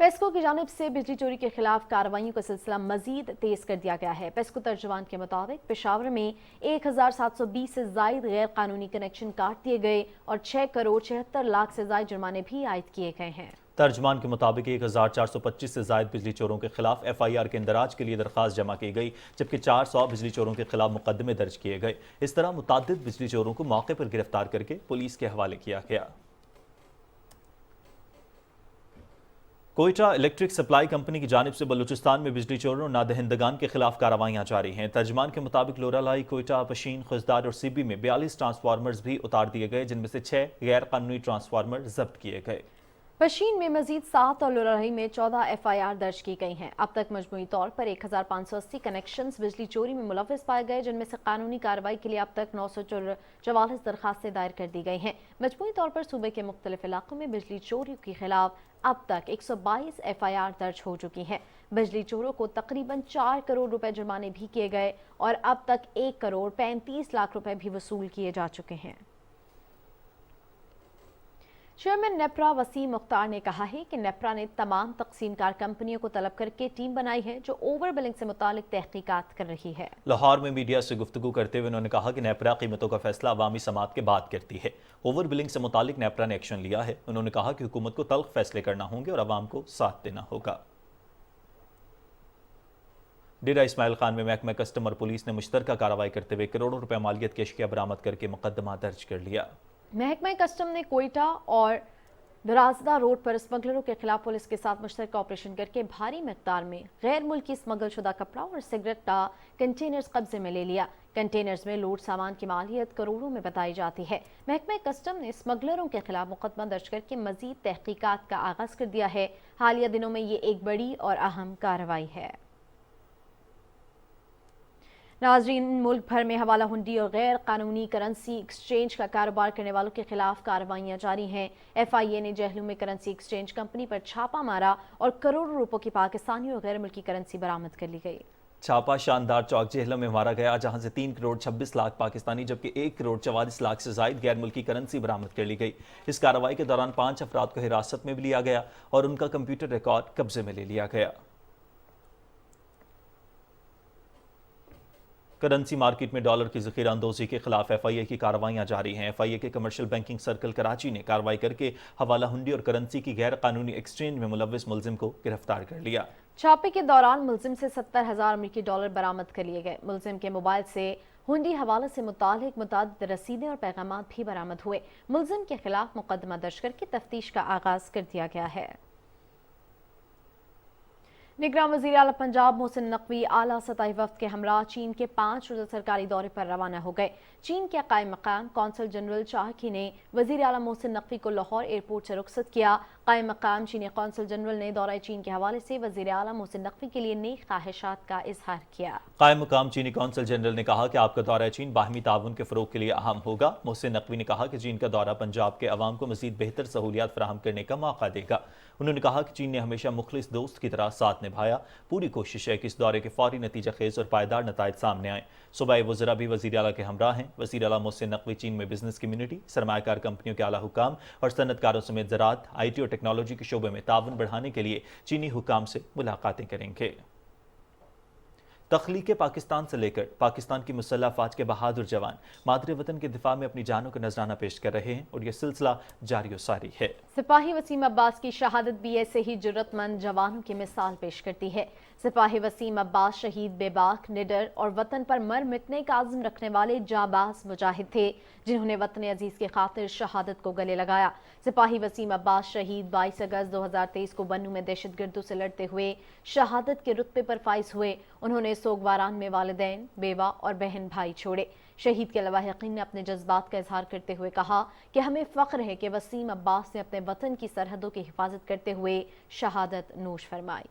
पेस्को की जानिब से बिजली चोरी के खिलाफ कार्रवाइयों का सिलसिला मजीद तेज कर दिया गया है। पेस्को तर्जुमान के मुताबिक पेशावर में 1720 से जायद गैर कानूनी कनेक्शन काट दिए गए और 6 करोड़ 76 लाख से जायद जुर्माने भी आयद किए गए हैं। तर्जमान के मुताबिक 1425 से जायद बिजली चोरों के खिलाफ FIR के इंदराज के लिए दरखास्त जमा की गई, जबकि 400 बिजली चोरों के खिलाफ मुकदमे दर्ज किए गए। इस तरह मुतादिद बिजली चोरों को मौके पर गिरफ्तार करके पुलिस के हवाले किया गया। कोयटा इलेक्ट्रिक सप्लाई कंपनी की जानिब से बलूचिस्तान में बिजली चोरों और नादहिंदगान के खिलाफ कार्रवाइयां जारी हैं। तर्जमान के मुताबिक लोरालाई, कोयटा, पशीन, खुजदार और सीबी में 42 ट्रांसफार्मर्स भी उतार दिए गए, जिनमें से 6 गैर कानूनी ट्रांसफार्मर जब्त किए गए। पशीन में मजीद 7 और लोराही में 14 FIR दर्ज की गई हैं। अब तक मजमूई तौर पर 1580 कनेक्शंस बिजली चोरी में मुलविस पाए गए, जिनमें से कानूनी कार्रवाई के लिए अब तक 944 दरखास्तें दायर कर दी गई हैं। मजमूई तौर पर सूबे के मुख्तलिफ इलाकों में बिजली चोरी के खिलाफ अब तक 122 FIR दर्ज हो चुकी हैं। बिजली चोरों को तकरीबन 4 करोड़ रुपए जुर्माने भी किए गए और अब तक 1 करोड़ 35 लाख रुपए भी वसूल किए जा चुके हैं। चेयरमैन नेप्रा वसीम मुख्तार ने कहा है कि नेप्रा ने तमाम तकसीमकार कंपनियों को तलब करके टीम बनाई है जो ओवर बिलिंग से मुतालिक तहकीकात कर रही है। लाहौर में मीडिया से गुफ्तगू करते हुए उन्होंने कहा कि नेप्रा कीमतों का फैसला अवामी समात के बाद करती है। ओवर बिलिंग से मुतालिक नेप्रा ने एक्शन लिया है। उन्होंने कहा कि हुकूमत को तल्ख फैसले करना होंगे और अवाम को साथ देना होगा। डेरा इस्माइल खान में महकमा कस्टम और पुलिस ने मुश्तरका कार्रवाई करते हुए करोड़ों रुपए मालियत की अशिया बरामद करके मुकदमा दर्ज कर लिया। महकमा कस्टम ने कोयटा और दराजदा रोड पर स्मगलरों के खिलाफ पुलिस के साथ मुश्तरका ऑपरेशन करके भारी मिकदार में गैर मुल्की स्मगल शुदा कपड़ा और सिगरेट का कंटेनर्स कब्जे में ले लिया। कंटेनर्स में लोड सामान की मालियत करोड़ों में बताई जाती है। महकमा कस्टम ने स्मगलरों के खिलाफ मुकदमा दर्ज करके मजीद तहकीकात का आगाज कर दिया है। हालिया दिनों में ये एक बड़ी और अहम कार्रवाई है। नाजरीन, मुल्क भर में हवाला हुंडी और गैर कानूनी करेंसी एक्सचेंज का कारोबार करने वालों के खिलाफ कार्रवाइयां जारी हैं। FIA ने जहलू में करेंसी एक्सचेंज कंपनी पर छापा मारा और करोड़ों रुपयों की पाकिस्तानी और गैर मुल्की करेंसी बरामद कर ली गई। छापा शानदार चौक जेहलम में मारा गया, जहां से 3 करोड़ 26 लाख पाकिस्तानी जबकि 1 करोड़ 44 लाख से जायद गैर मुल्की करेंसी बरामद कर ली गई। इस कार्रवाई के दौरान 5 अफराद को हिरासत में भी लिया गया और उनका कंप्यूटर रिकॉर्ड कब्जे में ले लिया गया। करेंसी मार्केट में डॉलर की ज़ख़ीरा अंदोज़ी के खिलाफ FIA की कार्रवाइयां जारी हैं। FIA के कमर्शियल बैंकिंग सर्कल कराची ने कार्रवाई करके हवाला हुंडी और करेंसी की गैर कानूनी एक्सचेंज में मुलविस मुलजिम को गिरफ्तार कर लिया। छापे के दौरान मुलजिम से 70,000 अमेरिकी डॉलर बरामद कर लिए गए। मुलजिम के मोबाइल से हुंडी हवाले से मुतालिक मुतादिद रसीदें और पैगामात भी बरामद हुए। मुलजिम के खिलाफ मुकदमा दर्ज करके तफ्तीश का आगाज कर दिया गया है। निगरान वज़ीर आला पंजाब मोहसिन नकवी आला सतही वफ़द के हमरा चीन के 5 रोज़ा सरकारी दौरे पर रवाना हो गए। चीन के कायम मकाम कौंसल जनरल चाहकी ने वज़ीर आला मोहसिन नकवी को लाहौर एयरपोर्ट से रुखसत किया। कायम मकाम चीनी कौंसल जनरल ने दौरा चीन के हवाले से वज़ीर आला मोहसिन नकवी के लिए नेक ख्वाहिशात का इजहार किया। कायम मकाम चीनी कौंसल जनरल ने कहा कि आपका दौरा चीन बाहमी ताउन के फ़रोग़ के लिए अहम होगा। मोहसिन नकवी ने कहा कि चीन का दौरा पंजाब के अवाम को मज़ीद बेहतर सहूलियात फराहम करने का मौका देगा। उन्होंने कहा कि चीन ने हमेशा मुखलिस दोस्त की तरह साथ निभाया। पूरी कोशिश है कि इस दौरे के फौरी नतीजा खेज और पायदार नताइज सामने आए। सूबाई वज़रा भी वज़ीर आला के हमरा हैं। वज़ीर आला मोहसिन नकवी चीन में बिजनेस कम्युनिटी, सरमायाकार कंपनियों के आला हुकाम और सनतकारों समेत ज़राअत, IT और टेक्नोलॉजी के शोबे में ताउन बढ़ाने के लिए चीनी हुकाम से मुलाकातें करेंगे। तख्लीक पाकिस्तान से लेकर पाकिस्तान की मुसल्लह अफवाज के बहादुर जवान मादरे वतन के दिफा में अपनी जानों का नजराना पेश कर रहे हैं और ये सिलसिला जारी व सारी है। सिपाही वसीम अब्बास की शहादत भी ऐसे ही जुर्रतमंद जवानों की मिसाल पेश करती है। सिपाही वसीम अब्बास शहीद, बेबाक, निडर और वतन पर मर मिटने का आज़म रखने वाले जाबाज मुजाहिद थे, जिन्होंने वतन अजीज के खातिर शहादत को गले लगाया। सिपाही वसीम अब्बास शहीद 22 अगस्त 2023 को बन्नू में दहशतगर्दों से लड़ते हुए शहादत के रुतबे पर फाइज हुए। उन्होंने सोगवारान में वालिदैन, बेवा और बहन भाई छोड़े। शहीद के लवाहिकीन ने अपने जज्बात का इजहार करते हुए कहा कि हमें फ़ख्र है कि वसीम अब्बास ने अपने वतन की सरहदों की हिफाजत करते हुए शहादत नोश फरमाई।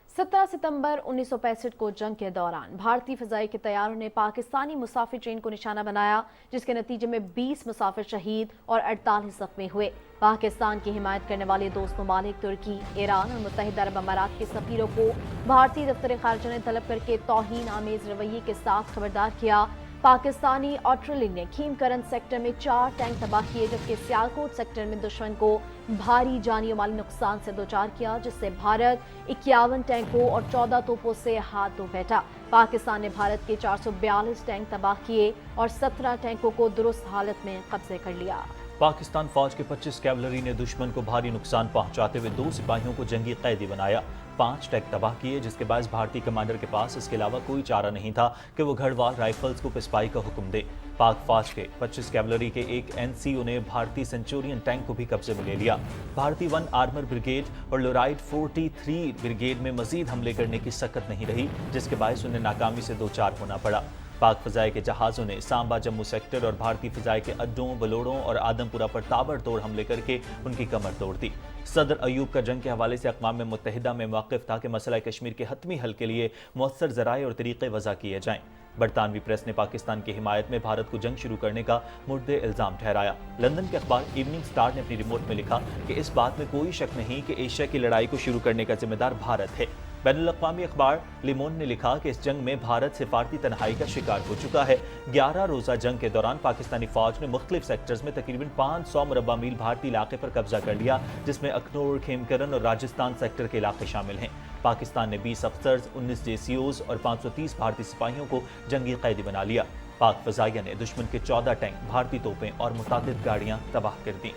17 सितंबर 1965 को जंग के दौरान भारतीय फ़िज़ाई के तैयारों ने पाकिस्तानी मुसाफिर ट्रेन को निशाना बनाया, जिसके नतीजे में 20 मुसाफिर शहीद और 48 ज़ख्मी हुए। पाकिस्तान की हिमायत करने वाले दोस्त ममालिक तुर्की, ईरान और मुत्तहिदा अरब अमारात के सफ़ीरों को भारतीय दफ्तर ख़ारजा ने तलब करके तौहीन आमेज़ रवैये के साथ खबरदार किया। पाकिस्तानी आर्टिलरी ने खीमकरन सेक्टर में 4 टैंक तबाह किए, जबकि सियालकोट सेक्टर में दुश्मन को भारी जानी और माली नुकसान से दोचार किया, जिससे भारत 51 टैंकों और 14 तोपों से हाथ धो बैठा। पाकिस्तान ने भारत के 442 टैंक तबाह किए और 17 टैंकों को दुरुस्त हालत में कब्जे कर लिया। पाकिस्तान फौज के 25 कैवलरी ने दुश्मन को भारी नुकसान पहुंचाते हुए 2 सिपाहियों को जंगी कैदी बनाया, 5 टैंक तबाह किए, जिसके बायस भारतीय कमांडर के पास इसके अलावा कोई चारा नहीं था कि वो घड़वाल राइफल्स को पिस्पाई का हुक्म दे। पाक फौज के 25 कैवलरी के एक एनसीओ ने भारतीय सेंचुरियन टैंक को भी कब्जे में ले लिया। भारतीय 1 आर्मर ब्रिगेड और लोराइड 43 ब्रिगेड में मजीद हमले करने की सकत नहीं रही, जिसके बायस उन्हें नाकामी से दो चार होना पड़ा। पाक फ़िज़ाई के जहाज़ों ने सांबा जम्मू सेक्टर और भारतीय फ़िज़ाई के अड्डों, बलोड़ों और आदमपुरा पर ताबड़तोड़ हमले करके उनकी कमर तोड़ दी। सदर अयूब का जंग के हवाले से अक़वाम मुत्तहिदा में मौक़िफ़ था कि मसला कश्मीर के हतमी हल के लिए मौसर ज़राए और तरीक़े वज़ा किए जाएँ। बरतानवी प्रेस ने पाकिस्तान की हिमायत में भारत को जंग शुरू करने का मुर्दे इल्ज़ाम ठहराया। लंदन के अखबार इवनिंग स्टार ने अपनी रिपोर्ट में लिखा कि इस बात में कोई शक नहीं कि एशिया की लड़ाई को शुरू करने का जिम्मेदार भारत है। बैनुल अक़वामी अखबार लिमोन ने लिखा कि इस जंग में भारत सिफारती तन्हाई का शिकार हो चुका है। 11 रोज़ा जंग के दौरान पाकिस्तानी फ़ौज ने मुख्तलिफ सेक्टर्स में तकरीबन 500 मुरब्बा मील भारतीय इलाके पर कब्जा कर लिया, जिसमें अखनूर, खेमकरन और राजस्थान सेक्टर के इलाके शामिल हैं। पाकिस्तान ने 20 अफसर्स, 19 JCOs और 530 भारतीय सिपाहियों को जंगी कैदी बना लिया। पाक फ़ज़ाइया ने दुश्मन के 14 टैंक, भारतीय तोपें और मुतादिद गाड़ियाँ तबाह कर दी।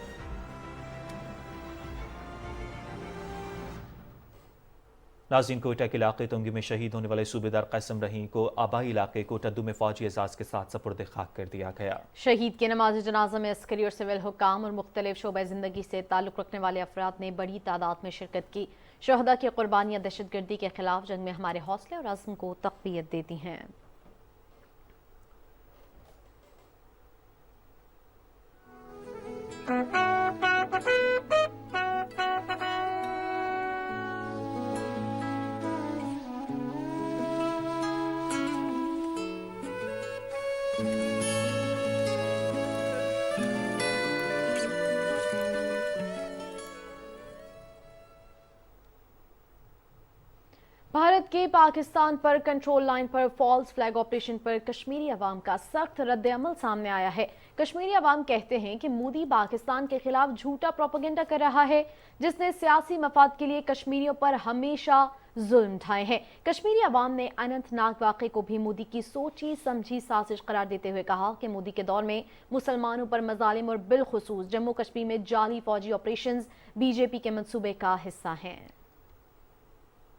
नाज़रीन, कोयटा के इलाके तुंगी में शहीद होने वाले सूबेदार क़ैसम रहीम को आबाई इलाके को टद्दू में फ़ौजी एजाज़ के साथ सपुर्द खाक कर दिया गया। शहीद के नमाज जनाजा में अस्करी और सिविल हुकाम और मुख्तलिफ शोबे ज़िंदगी से ताल्लुक़ रखने वाले अफराद ने बड़ी तादाद में शिरकत की। शहदा की कुर्बानियाँ दहशतगर्दी के खिलाफ जंग में हमारे हौसले और अज़्म को तक़वियत देती हैं। भारत के पाकिस्तान पर कंट्रोल लाइन पर फॉल्स फ्लैग ऑपरेशन पर कश्मीरी अवाम का सख्त रद्द-ए-अमल सामने आया है। कश्मीरी अवाम कहते हैं कि मोदी पाकिस्तान के खिलाफ झूठा प्रोपेगेंडा कर रहा है, जिसने सियासी मफाद के लिए कश्मीरियों पर हमेशा जुल्म ढाए हैं। कश्मीरी अवाम ने अनंतनाग वाक़े को भी मोदी की सोची समझी साजिश करार देते हुए कहा कि मोदी के दौर में मुसलमानों पर मजालिम और बिलखुसूस जम्मू कश्मीर में जाली फौजी ऑपरेशंस बीजेपी के मंसूबे का हिस्सा हैं।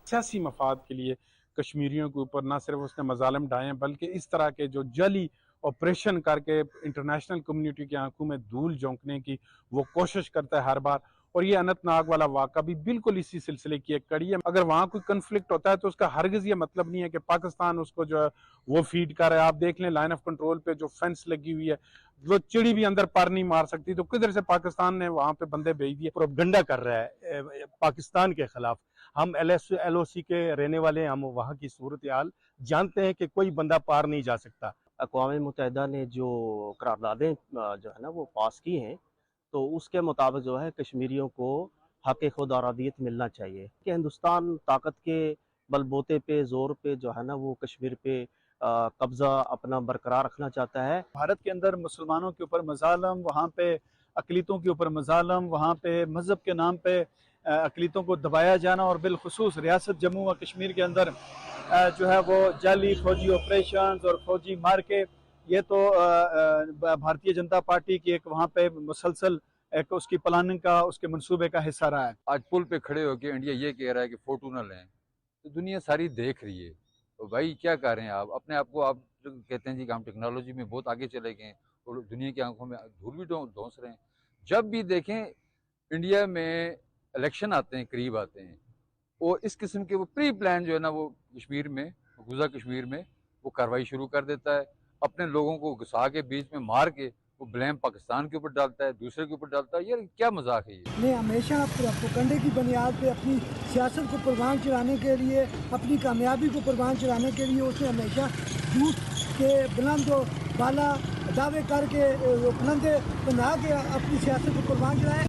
सियासी मफाद के लिए कश्मीरियों के ऊपर न सिर्फ उसने मजालिम ढाए बल्कि इस तरह के जो जाली ऑपरेशन करके इंटरनेशनल कम्युनिटी की आंखों में धूल झोंकने की वो कोशिश करता है हर बार। और ये अनंतनाग वाला वाक़ा भी बिल्कुल इसी सिलसिले की एक कड़ी है। अगर वहाँ कोई कन्फ्लिक्ट होता है तो उसका हरगिज़ ये मतलब नहीं है कि पाकिस्तान उसको जो है वो फीड कर रहा है। आप देख लें लाइन ऑफ कंट्रोल पे जो फेंस लगी हुई है, वो चिड़ी भी अंदर पर नहीं मार सकती, तो किधर से पाकिस्तान ने वहाँ पे बंदे भेज दिए। प्रोपेगेंडा कर रहा है पाकिस्तान के खिलाफ। हम LOC के रहने वाले, हम वहाँ की सूरत हाल जानते हैं कि कोई बंदा पार नहीं जा सकता। अक़वाम मुत्तहिदा ने जो करारदादें जो है ना वो पास की हैं, तो उसके मुताबिक जो है कश्मीरियों को हक़ खुद आरादियत मिलना चाहिए कि हिंदुस्तान ताकत के बलबूते पे ज़ोर पे जो है ना वो कश्मीर पे कब्ज़ा अपना बरकरार रखना चाहता है। भारत के अंदर मुसलमानों के ऊपर मजालम, वहाँ पे अक़लियतों के ऊपर मजालम, वहाँ पे मज़हब के नाम पे अक़लीतों को दबाया जाना और बिलखुसूस रियासत जम्मू व कश्मीर के अंदर जो है वो जाली फौजी ऑपरेशंस और फौजी मार्के, ये तो भारतीय जनता पार्टी की एक वहाँ पे मुसलसल एक उसकी प्लानिंग का, उसके मंसूबे का हिस्सा रहा है। आज पुल पे खड़े होकर इंडिया ये कह रहा है कि फोटो न लें, तो दुनिया सारी देख रही है। तो भाई क्या कर रहे हैं आप? अपने आप को आप कहते हैं जी कि हम टेक्नोलॉजी में बहुत आगे चले गए और दुनिया की आंखों में धूल भी धौंस रहे हैं। जब भी देखें इंडिया में इलेक्शन आते हैं, करीब आते हैं, और इस किस्म के वो प्री प्लान जो है ना वो कश्मीर में, मकबूजा कश्मीर में वो कार्रवाई शुरू कर देता है। अपने लोगों को घुसा के बीच में मार के वो ब्लेम पाकिस्तान के ऊपर डालता है, दूसरे के ऊपर डालता है। यार क्या मजाक है ये? ने हमेशा प्रोपेगेंडे की बुनियाद पे अपनी सियासत को परवान चढ़ाने के लिए, अपनी कामयाबी को परवान चढ़ाने के लिए उसने हमेशा झूठ के बुलंद बाला दावे करके बुलंदे बना के अपनी सियासत को परवान चढ़ाया।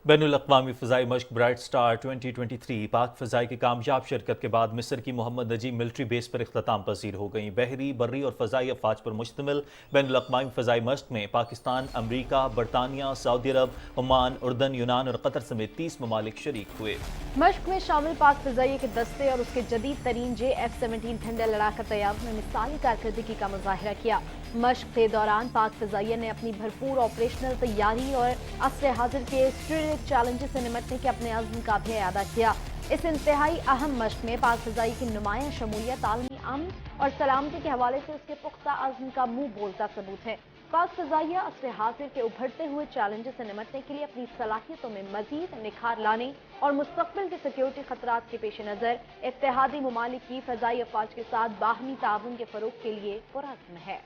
बैनुल-अक़वामी फ़ज़ाई मश्क ब्राइट स्टार 2023 पाक फ़ज़ाई की कामयाब शिरकत के बाद मिस्र की मोहम्मद नजीब मिलिट्री बेस पर इख्तिताम पसीर हो गई। बहरी, बर्री और फ़ज़ाई अफ़वाज पर मुश्तमिल बैनुल-अक़वामी फ़ज़ाई मश्क में पाकिस्तान, अमरीका, बरतानिया, सऊदी अरब, ओमान, उर्दन, यूनान और कतर समेत 30 ममालिक शरीक हुए। मश्क में शामिल पाक फ़ज़ाइया के दस्ते और उसके जदीद तरीन JF-17 ठंडे लड़ाका तैयारों ने मिसाली कारकर्दगी का मुजाहिरा किया। मश्क के दौरान पाक फ़ज़ाइया ने अपनी भरपूर ऑपरेशनल तैयारी और असर हाजिर के स्ट्रेटेजिक चैलेंजेस से निपटने के अपने अज़्म का भी अदा किया। इस इंतहाई अहम मश्क में पाक फ़ज़ाई की नुमायां शमूलियत आलमी अमन और सलामती के हवाले से उसके पुख्ता अज़्म का मुंह बोलता सबूत है। पाक फ़ज़ाइया असर हाजिर के उभरते हुए चैलेंजेस से निपटने के लिए अपनी सलाहियतों में मज़ीद निखार लाने और मुस्तक़बिल के सिक्योरिटी खतरात के पेश नज़र इत्तेहादी ममालिक की फ़ज़ाई अफ़वाज के साथ बाहमी ताउन के फ़रोग़ के लिए पुरअज़्म है।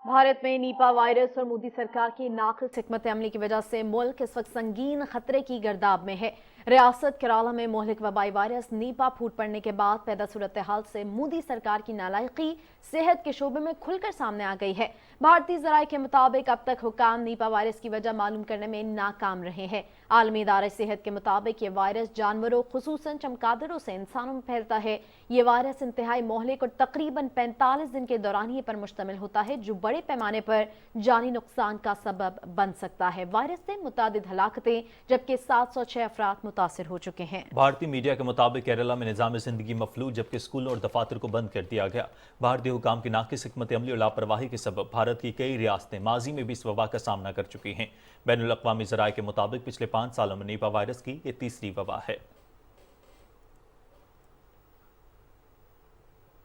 भारत में नीपा वायरस और मोदी सरकार की नाक़िस हिकमत अमली की वजह से मुल्क इस वक्त संगीन खतरे की गर्दाब में है। रियासत केरला में मोहलिक वबाई वायरस नीपा फूट पड़ने के बाद पैदा सूरत हाल से मोदी सरकार की नालायकी सेहत के शोबे में खुलकर सामने आ गई है। भारतीय ज़राए के मुताबिक अब तक हुकाम नीपा वायरस की वजह मालूम करने में नाकाम रहे हैं। आलमी इदारे सेहत के मुताबिक ये वायरस जानवरों खुसूसन चमगादड़ों से इंसानों में फैलता है। ये वायरस इंतहाई मोहलिक और तकरीबन 45 दिन के दौरानिये पर मुश्तमिल होता है, जो बड़े पैमाने पर जानी नुकसान का सबब बन सकता है। वायरस से मुतादिद हलाकतें जबकि 706 अफराद मुतासिर हो चुके हैं। भारतीय मीडिया के मुताबिक केरला में निज़ाम ज़िंदगी मफलूज, जबकि स्कूलों और दफातर को बंद कर दिया गया। भारतीय हुकाम की नाक़िस हिकमत अमली और लापरवाही के सबब भारत की कई रियासतें माजी में भी इस वबा का सामना कर चुकी हैं। बैनुल-अक़वामी ज़राए के मुताबिक पिछले 5 सालों में नीपा वायरस की ये तीसरी वबा है।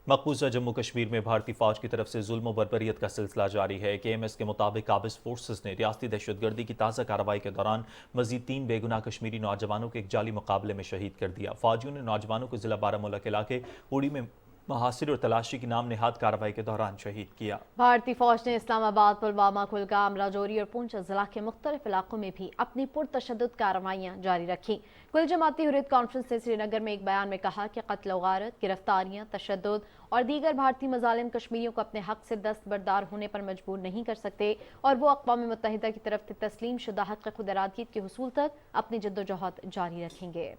मकबूजा जम्मू कश्मीर में भारतीय फौज की तरफ से जुल्म बर्बरियत का सिलसिला जारी है। KMS के मुताबिक काबिज फोर्सेस ने रियासती दहशतगर्दी की ताज़ा कार्रवाई के दौरान मजीद 3 बेगुनाह कश्मीरी नौजवानों को एक जाली मुकाबले में शहीद कर दिया। फौजियों ने नौजवानों को जिला बारामूला के इलाके उड़ी में महासिर और तलाशी की नाम नेहाद कार्रवाई के दौरान शहीद किया। भारतीय फौज ने इस्लामाबाद, पुलवामा, कुलगाम, राजौरी और पुंछ जिला के मुख्तलिफ इलाकों में भी अपनी पुरतशद्दुद कार्रवाइयां जारी रखी। कुल जमाती हुर्रियत कॉन्फ्रेंस ने श्रीनगर में एक बयान में कहा कि कत्ल व गारत, गिरफ्तारियां, तशद्दुद और दीगर भारतीय मजालिम कश्मीरियों को अपने हक से दस्तबरदार होने पर मजबूर नहीं कर सकते और वो अक़वाम मुत्तहिदा की तरफ से तस्लीम शुदा हक़ खुद इरादियत के हुसूल तक अपनी जद्दोजहद जारी रखेंगे।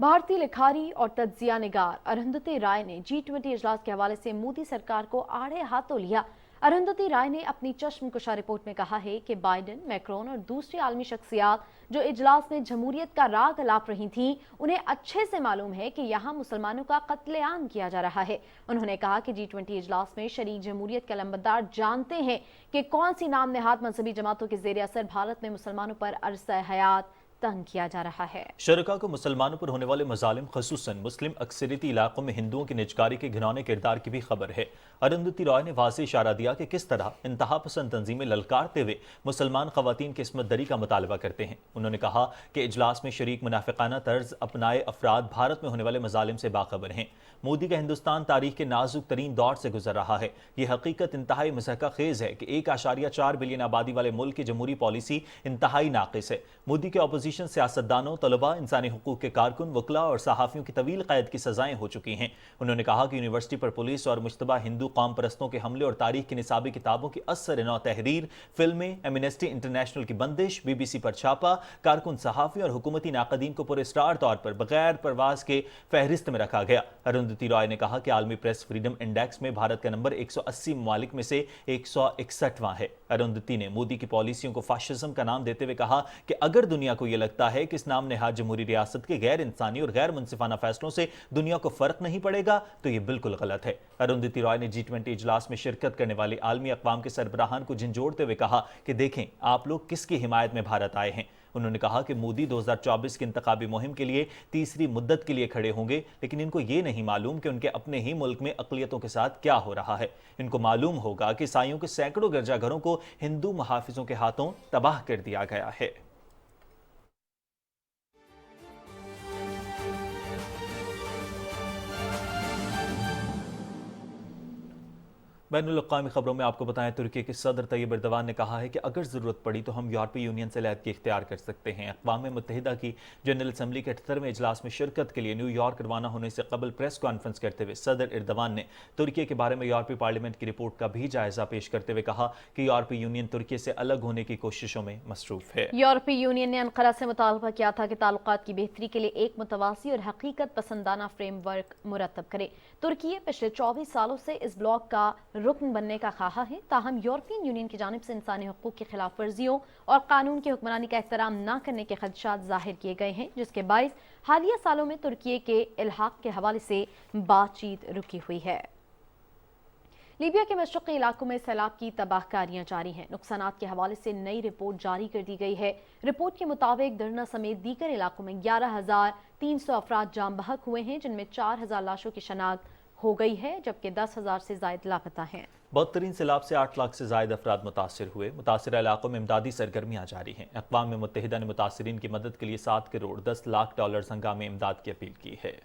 भारतीय लिखारी और तज्जिया निगार अरुंधति राय ने G20 इजलास के हवाले से मोदी सरकार को आड़े हाथों लिया। अरुंधति राय ने अपनी चश्मकुशा रिपोर्ट में कहा है कि बाइडेन, मैक्रोन और दूसरी आलमी शख्सियात जो इजलास में जमहूरियत का राग अलाप रही थीं, उन्हें अच्छे से मालूम है कि यहाँ मुसलमानों का कत्लेआम किया जा रहा है। उन्होंने कहा कि G20 इजलास में शरीक जमहूरियत के अलमबरदार जानते हैं कि कौन सी नाम नेहाद मजहबी जमातों के ज़ेर असर भारत में मुसलमानों पर अरसा हयात तंग किया जा रहा है। शरका को मुसलमानों पर होने वाले मजालिम, खसूसन मुस्लिम अक्सरियती इलाकों में हिंदुओं की निजकारी के घिनौने किरदार की भी खबर है। अरुंधति रॉय ने वाज़ेह इशारा दिया कि किस तरह इंतहा पसंद तंजीमें ललकारते हुए मुसलमान खवातीन की इस्मत दरी का मुतालबा करते हैं। उन्होंने कहा कि इजलास में शरीक मुनाफिकाना तर्ज अपनाए अफराद भारत में होने वाले मजालिम से बाखबर हैं। मोदी का हिंदुस्तान तारीख के नाजुक तरीन दौर से गुजर रहा है। यह हकीकत इंतहाई मज़हका खेज है कि 1.4 बिलियन आबादी वाले मुल्क की जमहूरी पॉलिसी इंतहाई नाक़िस है। मोदी के अपोजिशन पॉलिटिशियन, सियासतदानों, तलबा, इंसानी हुकूक के कारकुन, वकला और सहाफ़ियों की तवील क़ैद की सज़ाएं हो चुकी हैं। उन्होंने कहा कि यूनिवर्सिटी पर पुलिस और मुश्तबा हिंदू कौम परस्तों के हमले और तारीख की निसाबी किताबों की असर नौ तहरीर, फिल्में, एमनेस्टी इंटरनेशनल की बंदिश, BBC पर छापा, कारकुन, सहाफ़ी और हुकूमती नाक़दीन को पुरस्कार तौर पर बगैर परवाज के फहरिस्त में रखा गया। अरुंधति रॉय ने कहा कि आलमी प्रेस फ्रीडम इंडेक्स में भारत का नंबर 180 ममालिक में से 161वां है। अरुंधति ने मोदी की पॉलिसियों को फाशिज्म का नाम देते हुए कहा कि अगर दुनिया को यह लगता है कि इस नाम नेहाद जमहूरी रियासत के गैर इंसानी और गैर मुनसिफाना फैसलों से दुनिया को फर्क नहीं पड़ेगा तो यह बिल्कुल गलत है। अरुंधति रॉय ने G20 इजलास में शिरकत करने वाले आलमी अक़वाम के सरबराहान को झंझोड़ते हुए कहा कि देखें आप लोग किसकी हिमायत में भारत आए हैं। उन्होंने कहा कि मोदी 2024 की इंतखाबी मुहिम के लिए तीसरी मुद्दत के लिए खड़े होंगे, लेकिन इनको ये नहीं मालूम कि उनके अपने ही मुल्क में अक़लियतों के साथ क्या हो रहा है। इनको मालूम होगा कि ईसाइयों के सैकड़ों गिरजाघरों को हिंदू मुहाफिजों के हाथों तबाह कर दिया गया है। बैनुल-अक़वामी खबरों में आपको बताएं, तुर्की के सदर तैयब एर्दोगान ने कहा है कि अगर ज़रूरत पड़ी तो हम यूरोपीय यूनियन से अलहदगी इख्तियार कर सकते हैं। अक़वाम मुत्तहिदा की जनरल असम्बली के 78वें इजलास में शिरकत के लिए न्यूयॉर्क रवाना होने से कबल प्रेस कॉन्फ्रेंस करते हुए सदर एर्दोगान ने तुर्की के बारे में यूरोपीय पार्लियामेंट की रिपोर्ट का भी जायजा पेश करते हुए कहा कि यूरोपीय यूनियन तुर्की से अलग होने की कोशिशों में मसरूफ है। यूरोपीय यूनियन ने अंकारा से मुतालबा किया था कि ताल्लुकात की बेहतरी के लिए एक मुतवाज़ी और हकीकत पसंदाना फ्रेमवर्क मुरतब करे। तुर्की पिछले 24 सालों से इस ब्लॉक का रुकन बनने का ख्वाह है, ताहम यूरोपियन यूनियन की जानिब से इंसानी हुकूक की खिलाफ वर्जियों और कानून की हुक्मरानी का एहतराम न करने के खदशात जाहिर किए गए हैं, जिसके बाइस हालिया सालों में तुर्की के इल्हाक के हवाले से बातचीत रुकी हुई है। लीबिया के मशरक़ी इलाकों में सैलाब की तबाहकारियां जारी हैं। नुकसानात के हवाले से नई रिपोर्ट जारी कर दी गई है। रिपोर्ट के मुताबिक दरना समेत दीगर इलाकों में 11,300 अफराद जाम बहक हुए हैं, जिनमें 4,000 लाशों की शनाख्त हो गई है, जबकि 10,000 से ज़ायद लापता हैं। बदतरीन सैलाब से 8 लाख से ज़ायद अफराद मुतासर हुए। मुतासर इलाकों में इमदादी सरगर्मियां जारी हैं। अक़वाम मुत्तहिदा ने मुतासरीन की मदद के लिए 7 करोड़ 10 लाख डॉलर हंगामी इमदाद की अपील की है।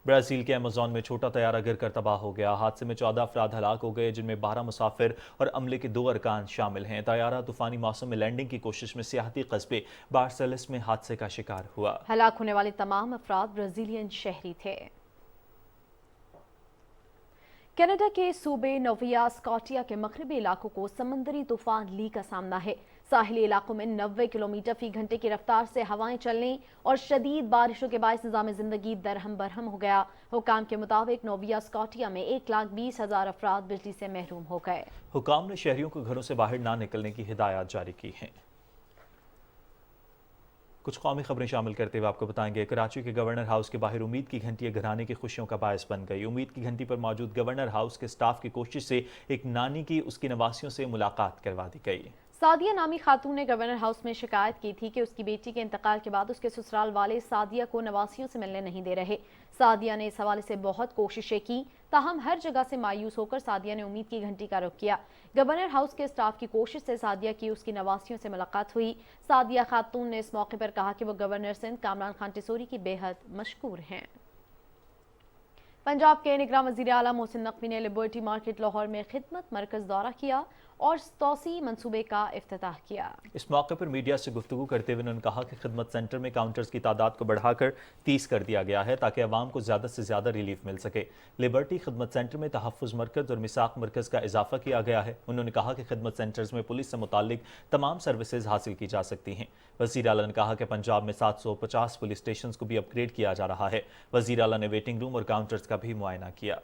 ब्राज़ील के अमेज़न में छोटा तैयारा गिरकर तबाह हो गया। हादसे में 14 अफराद हलाक हो गए, जिनमें 12 मुसाफिर और अमले के 2 अरकान शामिल हैं। तैयारा तूफानी मौसम में लैंडिंग की कोशिश में सियाहती कस्बे बार्सेलोस में हादसे का शिकार हुआ। हलाक होने वाले तमाम अफराद ब्राज़ीलियन शहरी थे। कनाडा के सूबे नोवा स्कॉटिया के मगरबी इलाकों को समंदरी तूफान ली का सामना है। साहिली इलाकों में 90 किलोमीटर फी घंटे की रफ्तार से हवाएं चलने और शदीद बारिशों के बायस निज़ाम ज़िंदगी दरहम बरहम हो गया। हुकाम के मुताबिक नोवा स्कॉटिया में 1,20,000 अफराद बिजली से महरूम हो गए। हुकाम ने शहरियों को घरों से बाहर ना निकलने की हिदायत जारी की हैं। कुछ कौमी खबरें शामिल करते हुए आपको बताएंगे, कराची के गवर्नर हाउस के बाहर उम्मीद की घंटी घराने की खुशियों का बायस बन गई। उम्मीद की घंटी पर मौजूद गवर्नर हाउस के स्टाफ की कोशिश से एक नानी की उसकी नवासियों से मुलाकात करवा दी गई। सादिया नामी खातून ने गवर्नर हाउस में शिकायत की थी कि उसकी बेटी के इंतकाल के बाद उसके ससुराल वाले सादिया को नवासियों से मिलने नहीं दे रहे। सादिया ने इस हवाले से बहुत कोशिशें की, ताहम हर जगह से मायूस होकर सादिया ने उम्मीद की घंटी का रुख किया। गवर्नर हाउस के स्टाफ की कोशिश से सादिया की उसकी नवासियों से मुलाकात हुई। सादिया खातून ने इस मौके पर कहा कि वो गवर्नर सिंध कामरान खान टिसोरी की बेहद मशकूर हैं। पंजाब के निगरान वज़ीर आला मोहसिन नकवी ने लिबर्टी मार्केट लाहौर में खिदमत मरकज़ दौरा किया और तौसी मंसूबे का इफ्तिताह किया। इस मौके पर मीडिया से गुफ्तगू करते हुए उन्होंने कहा कि खिदमत सेंटर में काउंटर्स की तादाद को बढ़ाकर 30 कर दिया गया है ताकि अवाम को ज़्यादा से ज़्यादा रिलीफ मिल सके। लिबर्टी खिदमत सेंटर में तहफ़्फ़ुज़ मरकज़ और मिसाक मरकज़ का इजाफा किया गया है। उन्होंने कहा कि खिदमत सेंटर्स में पुलिस से मुताल्लिक तमाम सर्विसेज हासिल की जा सकती हैं। वज़ीर आला ने कहा कि पंजाब में 750 पुलिस स्टेशन को भी अपग्रेड किया जा रहा है। वज़ीर आला ने वेटिंग रूम और काउंटर्स का भी मुआयना किया।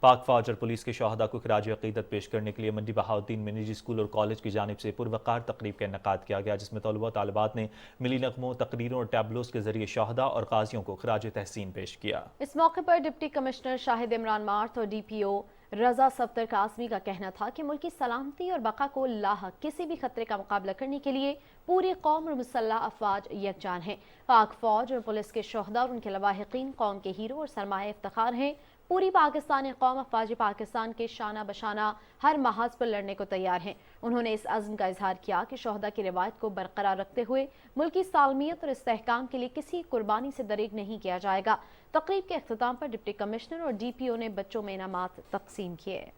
पाक फौज और पुलिस के शहदा को खिराज अकीदत पेश करने के लिए मंडी बहाउद्दीन में निजी स्कूल और कॉलेज की जानिब से पुरवकार तकरीब का इनेकाद किया गया, जिसमें तलबा तालिबात ने मिली नगमों, तकरीरों और टैबलोस के जरिए शहदा और गाजियों को खिराज तहसीन पेश किया। इस मौके पर deputy commissioner Shahid Imran math और DPO रजा सफ्तर कासमी का कहना था कि मुल्क की सलामती और बका को लाहक किसी भी खतरे का मुकाबला करने के लिए पूरी कौम और मुसल्लह अफवाज यकजान हैं। पाक फौज और पुलिस के शहदा और उनके लवाहिकीन कौम के हीरो और सरमाए इफ्तिखार हैं। पूरी पाकिस्तानी कौम अफवाज पाकिस्तान के शाना बशाना हर महाज पर लड़ने को तैयार हैं। उन्होंने इस अज़्म का इजहार किया कि शहदा की रिवायत को बरकरार रखते हुए मुल्की सालमियत और इस्तेहकाम के लिए किसी कुर्बानी से दरेग नहीं किया जाएगा। तकरीब के अख्तिताम पर डिप्टी कमिश्नर और DPO ने बच्चों में इनामात तकसीम किए।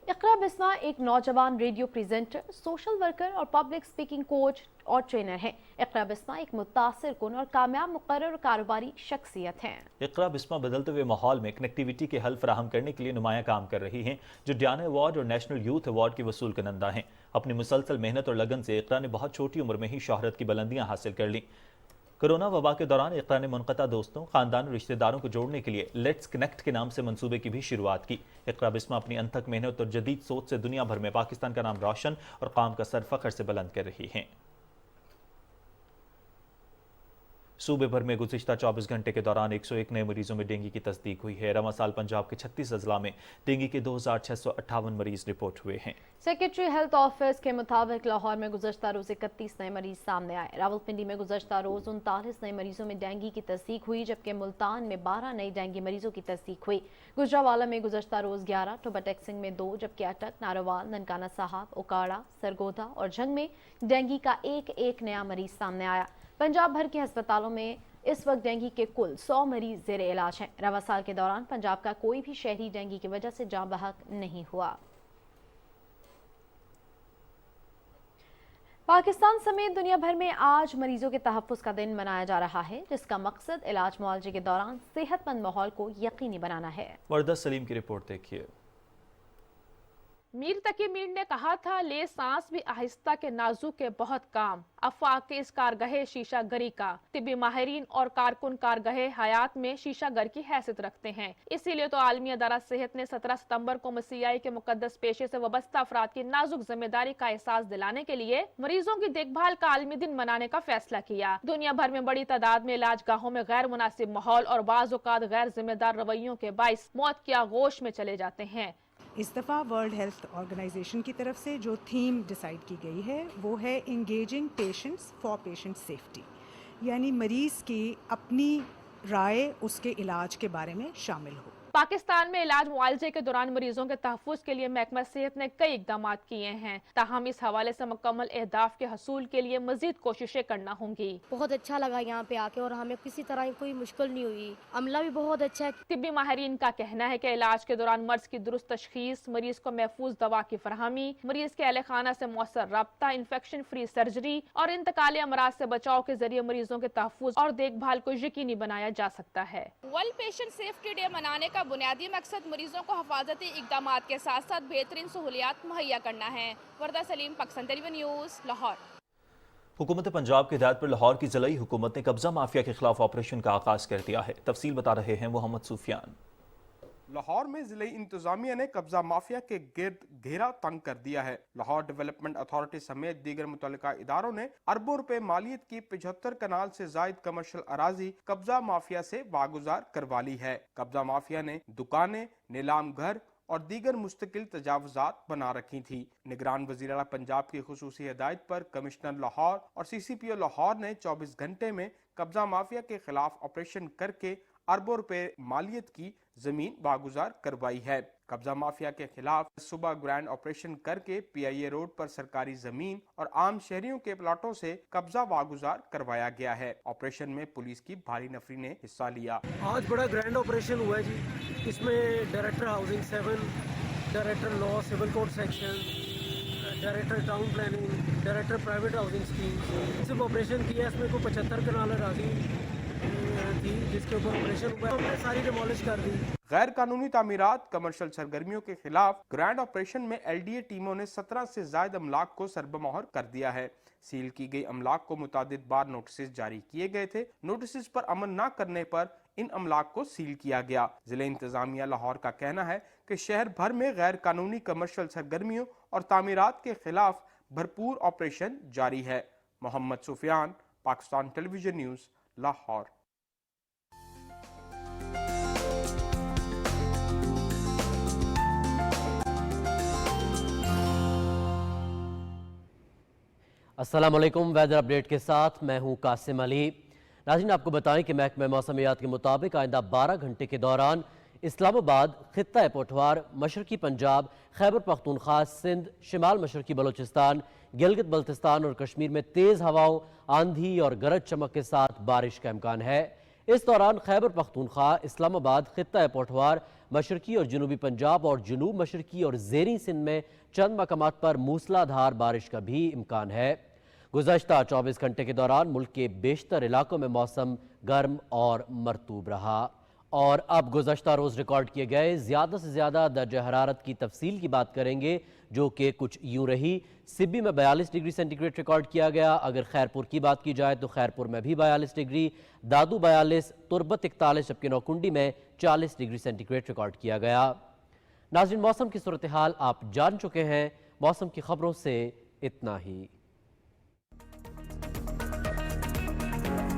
اقرا بسما ایک نوجوان ریڈیو پریزنٹر، سوشل ورکر اور پبلک سپیکنگ کوچ اور ٹرینر ہیں۔ اقرا بسما ایک متاثر کن اور کامیاب مقرر اور کاروباری شخصیت ہیں۔ اقرا بسما بدلتے ہوئے ماحول میں کنیکٹیویٹی کے حل فراہم کرنے کے لیے نمایاں کام کر رہی ہیں، جو ڈیانا ایوارڈ اور نیشنل یوتھ ایوارڈ کی وصول کنندہ ہیں۔ اپنی مسلسل محنت اور لگن سے اقرا نے بہت چھوٹی عمر میں ہی شہرت کی بلندیاں حاصل کر لیں۔ کرونا وبا کے دوران اقرا نے منقطع دوستوں، خاندان اور رشتہ داروں کو جوڑنے کے لیے لیٹس کنیکٹ کے نام سے منصوبے کی بھی شروعات کی۔ اقرا بسما اپنی انتھک محنت اور جدید سوچ سے دنیا بھر میں پاکستان کا نام روشن اور قوم کا سر فخر سے بلند کر رہی ہیں۔ صوبے بھر میں گزشتہ 24 گھنٹے کے دوران 101 نئے مریضوں میں ڈینگی کی تصدیق ہوئی ہے۔ رواں سال پنجاب کے 36 اضلاع میں ڈینگی کے 2658 مریض رپورٹ ہوئے ہیں۔ سیکریٹری ہیلتھ آفس کے مطابق لاہور میں گزشتہ روز 31 نئے مریض سامنے آئے۔ راولپنڈی میں گزشتہ روز 39 نئے مریضوں میں ڈینگی کی تصدیق ہوئی، جبکہ ملتان میں 12 نئی ڈینگی مریضوں کی تصدیق ہوئی۔ گجرانوالہ میں گزشتہ روز 11، ٹوبا ٹیکسنگ میں 2، جبکہ اٹک، ناروال، ننکانہ صاحب، اوکاڑا، سرگودا اور جھنگ میں ڈینگی کا ایک نیا مریض سامنے آیا۔ پنجاب بھر کے ہسپتالوں میں اس وقت ڈینگی کے کل 100 مریض زیر علاج ہیں۔ رواں سال کے دوران پنجاب کا کوئی بھی شہری ڈینگی کی وجہ سے جاں بحق نہیں ہوا۔ پاکستان سمیت دنیا بھر میں آج مریضوں کے تحفظ کا دن منایا جا رہا ہے، جس کا مقصد علاج معالجے کے دوران صحت مند ماحول کو یقینی بنانا ہے۔ وردہ سلیم کی رپورٹ دیکھیے۔ میر تقی میر نے کہا تھا، لے سانس بھی آہستہ کے نازک کے بہت کام، افاق کے اس کارگاہ شیشہ گری کا۔ طبی ماہرین اور کارکن کارگاہ حیات میں شیشہ گر کی حیثیت رکھتے ہیں، اسی لیے تو عالمی ادارہ صحت نے 17 ستمبر کو مسیحائی کے مقدس پیشے سے وابستہ افراد کی نازک ذمہ داری کا احساس دلانے کے لیے مریضوں کی دیکھ بھال کا عالمی دن منانے کا فیصلہ کیا۔ دنیا بھر میں بڑی تعداد میں علاج گاہوں میں غیر مناسب ماحول اور بعض اوقات غیر ذمہ دار رویوں کے باعث موت کی آغوش میں چلے جاتے ہیں۔ اس دفعہ ورلڈ ہیلتھ آرگنائزیشن کی طرف سے جو تھیم ڈیسائیڈ کی گئی ہے وہ ہے engaging patients for patient safety, یعنی مریض کی اپنی رائے اس کے علاج کے بارے میں شامل ہو۔ پاکستان میں علاج معالجے کے دوران مریضوں کے تحفظ کے لیے محکمہ صحت نے کئی اقدامات کیے ہیں، تاہم اس حوالے سے مکمل اہداف کے حصول کے لیے مزید کوششیں کرنا ہوں گی۔ بہت اچھا لگا یہاں پہ آ کے اور ہمیں کسی طرح کوئی مشکل نہیں ہوئی، عملہ بھی بہت اچھا ہے۔ طبی ماہرین کا کہنا ہے کہ علاج کے دوران مرض کی درست تشخیص، مریض کو محفوظ دوا کی فراہمی، مریض کے اہل خانہ سے مؤثر رابطہ، انفیکشن فری سرجری اور انتقالی امراض سے بچاؤ کے ذریعے مریضوں کے تحفظ اور دیکھ بھال کو یقینی بنایا جا سکتا ہے۔ ورلڈ پیشنٹ سیفٹی ڈے منانے کا بنیادی مقصد مریضوں کو حفاظتی اقدامات کے ساتھ ساتھ بہترین سہولیات مہیا کرنا ہے۔ وردہ سلیم، Pakistan television news, Lahore. حکومت پنجاب کی ہدایت پر لاہور کی ضلعی حکومت نے قبضہ مافیا کے خلاف آپریشن کا آغاز کر دیا ہے۔ تفصیل بتا رہے ہیں محمد سفیان۔ لاہور میں ضلعی انتظامیہ نے قبضہ مافیا کے گرد گھیرا تنگ کر دیا ہے۔ لاہور ڈیولپمنٹ اتھارٹی سمیت دیگر متعلقہ اداروں نے اربوں روپے مالیت کی 75 کنال سے زائد کمرشل اراضی قبضہ مافیا سے واگزار کروا لی ہے۔ قبضہ مافیا نے دکانیں، نیلام گھر اور دیگر مستقل تجاوزات بنا رکھی تھی۔ نگران وزیر اعلیٰ پنجاب کی خصوصی ہدایت پر کمشنر لاہور اور سی سی پی او لاہور نے 24 گھنٹے میں قبضہ مافیا کے خلاف آپریشن کر کے اربوں روپے مالیت کی زمین واگزار کروائی ہے۔ قبضہ مافیا کے خلاف صبح گرینڈ آپریشن کر کے پی آئی اے روڈ پر سرکاری زمین اور عام شہریوں کے پلاٹوں سے قبضہ واگزار کروایا گیا ہے۔ آپریشن میں پولیس کی بھاری نفری نے حصہ لیا۔ آج بڑا گرینڈ آپریشن ہوا ہے جی، اس میں director housing 7، director law civil code section, director town planning, director private housing scheme صرف آپریشن کیا۔ اس میں کوئی 75 کنال اراضی تھی جس کے اوپر آپریشن ہوا، ہم نے ساری ڈیمولش کر دی۔ غیر قانونی تعمیرات، کمرشل سرگرمیوں کے خلاف گرینڈ آپریشن میں ایل ڈی اے ٹیموں نے 17 سے زائد املاک کو سربمہر کر دیا ہے۔ سیل کی گئی املاک کو متعدد بار نوٹسز جاری کیے گئے تھے۔ نوٹسز پر عمل نہ کرنے پر ان املاک کو سیل کیا گیا۔ ضلع انتظامیہ لاہور کا کہنا ہے کہ شہر بھر میں غیر قانونی کمرشل سرگرمیوں اور تعمیرات کے خلاف بھرپور آپریشن جاری ہے۔ محمد سفیان، Pakistan television news, Lahore. السلام علیکم، ویدر اپڈیٹ کے ساتھ میں ہوں قاسم علی۔ ناظرین، آپ کو بتائیں کہ محکمہ موسمیات کے مطابق آئندہ 12 گھنٹے کے دوران اسلام آباد، خطہ پوٹھوار، مشرقی پنجاب، خیبر پختونخوا، سندھ، شمال مشرقی بلوچستان، گلگت بلتستان اور کشمیر میں تیز ہواؤں، آندھی اور گرج چمک کے ساتھ بارش کا امکان ہے۔ इस दौरान खैबर पख्तूनख्वा, इस्लामाबाद, खित्ता पोठवार, मशरकी और जनूबी पंजाब और जनूब मशरकी और ज़ेरी सिंध में चंद मकामात पर मूसलाधार बारिश का भी इम्कान है। गुज़श्ता 24 घंटे के दौरान मुल्क के बेशतर इलाकों में मौसम गर्म और मरतूब रहा। और अब गुज़श्ता रोज़ रिकॉर्ड किए गए ज़्यादा से ज़्यादा दर्जा हरारत की तफसील की बात करेंगे, जो कि कुछ यूँ रही। सिब्बी में 42 डिग्री सेंटीग्रेड रिकॉर्ड किया गया। अगर खैरपुर की बात की जाए तो खैरपुर में भी 42 डिग्री, दादू 42, तुरबत 41, जबकि नौकुंडी में 40 डिग्री सेंटीग्रेड रिकॉर्ड किया गया। नाज़रीन, मौसम की सूरत हाल आप जान चुके हैं। मौसम की खबरों से इतना ही।